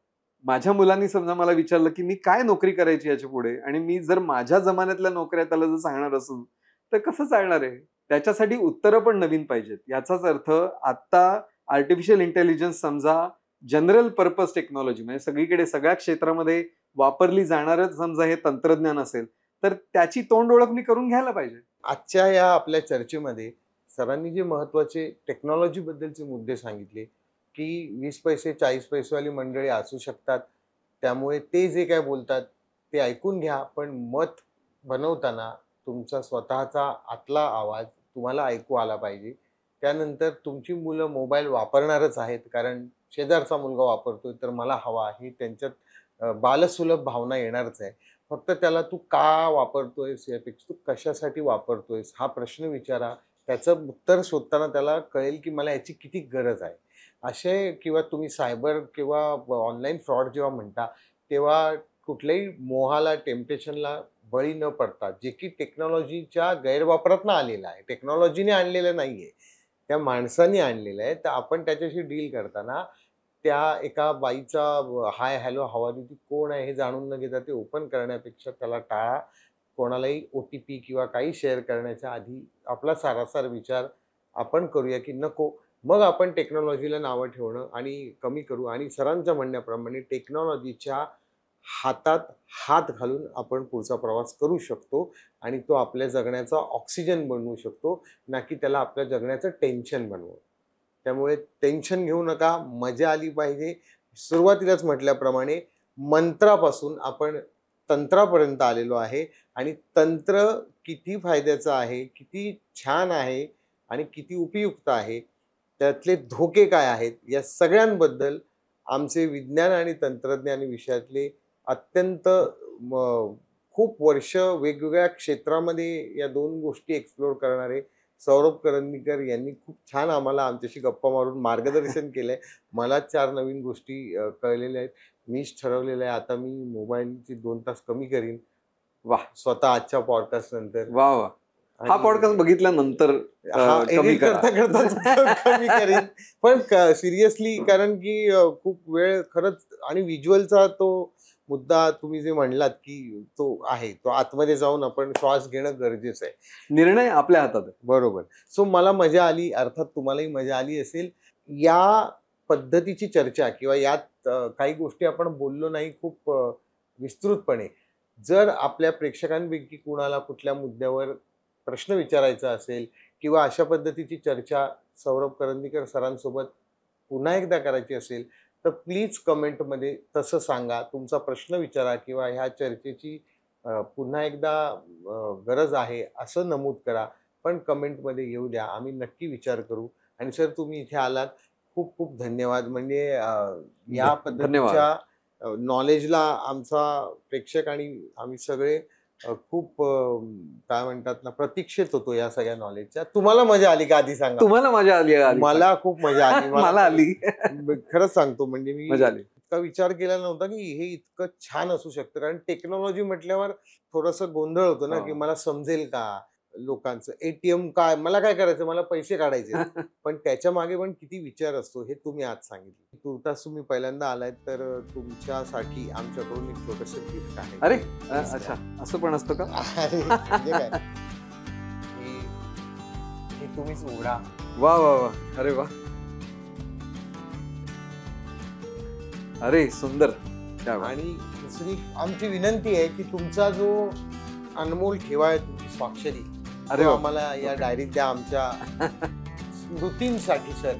[SPEAKER 1] माझ्या मुलांनी समजा मला विचारलं की मी काय नोकरी करायची याच्या पुढे, आणि मी जर माझ्या जमान्यातल्या नोकऱ्या त्याला जर सांगणार असू तर कसं चालणार आहे. त्याच्यासाठी उत्तरं पण नवीन पाहिजेत. याचाच अर्थ आता आर्टिफिशियल इंटेलिजन्स समजा जनरल पर्पज टेक्नॉलॉजी, म्हणजे सगळीकडे सगळ्या क्षेत्रामध्ये वापरली जाणारच समजा हे तंत्रज्ञान असेल, तर त्याची तोंड ओळख मी करून घ्यायला पाहिजे.
[SPEAKER 2] आजच्या या आपल्या चर्चेमध्ये सरांनी जे महत्वाचे टेक्नॉलॉजी बद्दलचे मुद्दे सांगितले की 20 पैसे 40 पैसेवाली मंडळी असू शकतात, त्यामुळे ते जे काय बोलतात ते ऐकून घ्या, पण मत बनवताना तुमचा स्वतःचा आतला आवाज तुम्हाला ऐकू आला पाहिजे. त्यानंतर तुमची मुलं मोबाईल वापरणारच आहेत, कारण शेजारचा मुलगा वापरतोय तर मला हवा आहे, त्यांच्यात बालसुलभ भावना येणारच आहे. फक्त त्याला तू का वापरतोयस यापेक्षा तू कशासाठी वापरतोयस हा प्रश्न विचारा. त्याचं उत्तर शोधताना त्याला कळेल की मला याची किती गरज आहे. असे किंवा तुम्ही सायबर किंवा ऑनलाईन फ्रॉड जेव्हा म्हणता तेव्हा कुठल्याही मोहाला, टेम्पटेशनला बळी न पडता, जे की टेक्नॉलॉजीच्या गैरवापरातनं आलेलं आहे, टेक्नॉलॉजीने आणलेलं नाहीये, त्या माणसाने आणलेलं आहे. तर आपण त्याच्याशी डील करताना त्या एका बाईचा हाय हॅलो हवाली ती कोण आहे हे जाणून न घेता ते ओपन करण्यापेक्षा त्याला टाळा. कोणालाही OTP किंवा काही शेअर करण्याच्या आधी आपला सारासार विचार आपण करूया की नको. मग आपण टेक्नॉलॉजीला नावं ठेवणं आणि कमी करू, आणि सरांच्या म्हणण्याप्रमाणे टेक्नॉलॉजीच्या हातात हात घालून आपण पुढचा प्रवास करू शकतो, आणि तो आपल्या जगण्याचा ऑक्सिजन बनवू शकतो, ना की त्याला आपल्या जगण्याचं टेन्शन बनवू. त्यामुळे टेन्शन घेऊ नका, मजा आली पाहिजे. सुरुवातीलाच म्हटल्याप्रमाणे मंत्रापासून आपण तंत्रापर्यंत आलेलो आहे, आणि तंत्र किती फायद्याचं आहे, किती छान आहे आणि किती उपयुक्त आहे, त्यातले धोके काय आहेत, या सगळ्यांबद्दल आमचे विज्ञान आणि तंत्रज्ञान विषयातले अत्यंत खूप वर्ष वेगवेगळ्या क्षेत्रामध्ये या दोन गोष्टी एक्सप्लोर करणारे सौरभ करंदीकर यांनी खूप छान आम्हाला आमच्याशी गप्पा मारून मार्गदर्शन केलंय. मला 4 नवीन गोष्टी कळलेल्या आहेत. मीच ठरवलेलं आहे आता मी मोबाईलची 2 तास कमी करीन.
[SPEAKER 1] वाह!
[SPEAKER 2] स्वतः आजच्या पॉडकास्ट नंतर.
[SPEAKER 1] वा वा, हा पॉडकास्ट बघितल्यानंतर
[SPEAKER 2] कमी करीन. पण सिरियसली, कारण की खूप वेळ खरंच, आणि व्हिज्युअलचा तो मुद्दा तुम्ही जे म्हणलात की तो आहे, तो आतमध्ये जाऊन आपण श्वास घेणं गरजेचं आहे.
[SPEAKER 1] निर्णय आपल्या हातात आहे.
[SPEAKER 2] बरोबर. सो मला मजा आली, अर्थात तुम्हालाही मजा आली असेल. या पद्धतीची चर्चा किंवा यात काही गोष्टी आपण बोललो नाही खूप विस्तृतपणे. जर आपल्या प्रेक्षकांपैकी कुणाला कुठल्या मुद्द्यावर प्रश्न विचारायचा असेल किंवा अशा पद्धतीची चर्चा सौरभ करंदीकर सरांसोबत पुन्हा एकदा करायची असेल तर प्लीज कमेंटमध्ये तसं सांगा. तुमचा प्रश्न विचारा किंवा ह्या चर्चेची पुन्हा एकदा गरज आहे असं नमूद करा. पण कमेंटमध्ये येऊ द्या, आम्ही नक्की विचार करू. आणि सर तुम्ही इथे आलात, खूप खूप धन्यवाद. म्हणजे या पद्धतीच्या नॉलेजला आमचा प्रेक्षक आणि आम्ही सगळे खूप काय म्हणतात ना, प्रतीक्षित होतो या सगळ्या नॉलेजच्या. तुम्हाला मजा आली का आधी सांगा?
[SPEAKER 1] तुम्हाला मजा आली?
[SPEAKER 2] मला खूप मजा आली.
[SPEAKER 1] मला आली.
[SPEAKER 2] खरंच सांगतो, म्हणजे मी
[SPEAKER 1] मजा आली.
[SPEAKER 2] इतका विचार केला नव्हता की हे इतकं छान असू शकतं. कारण टेक्नॉलॉजी म्हटल्यावर थोडंसं गोंधळ होतो ना, की मला समजेल का लोकांचं एटीएम काय, मला काय करायचं, मला पैसे काढायचे. पण त्याच्या मागे पण किती विचार असतो हे तुम्ही आज सांगितलं. तुर्तास तुम्ही पहिल्यांदा आलात तर तुमच्यासाठी आमच्याकडून एक छोटंसं गिफ्ट आहे.
[SPEAKER 1] अरे अच्छा, असं पण असतं का?
[SPEAKER 2] अरे, म्हणजे काय, हे तुम्हीच उघडा.
[SPEAKER 1] वा वा वा, अरे वा, अरे सुंदर.
[SPEAKER 2] आणि दुसरी आमची विनंती आहे की तुमचा जो अनमोल ठेवा आहे, तुमची स्वाक्षरी,
[SPEAKER 1] अरे
[SPEAKER 2] आम्हाला या डायरीत द्या आमच्या स्मृतींसाठी सर.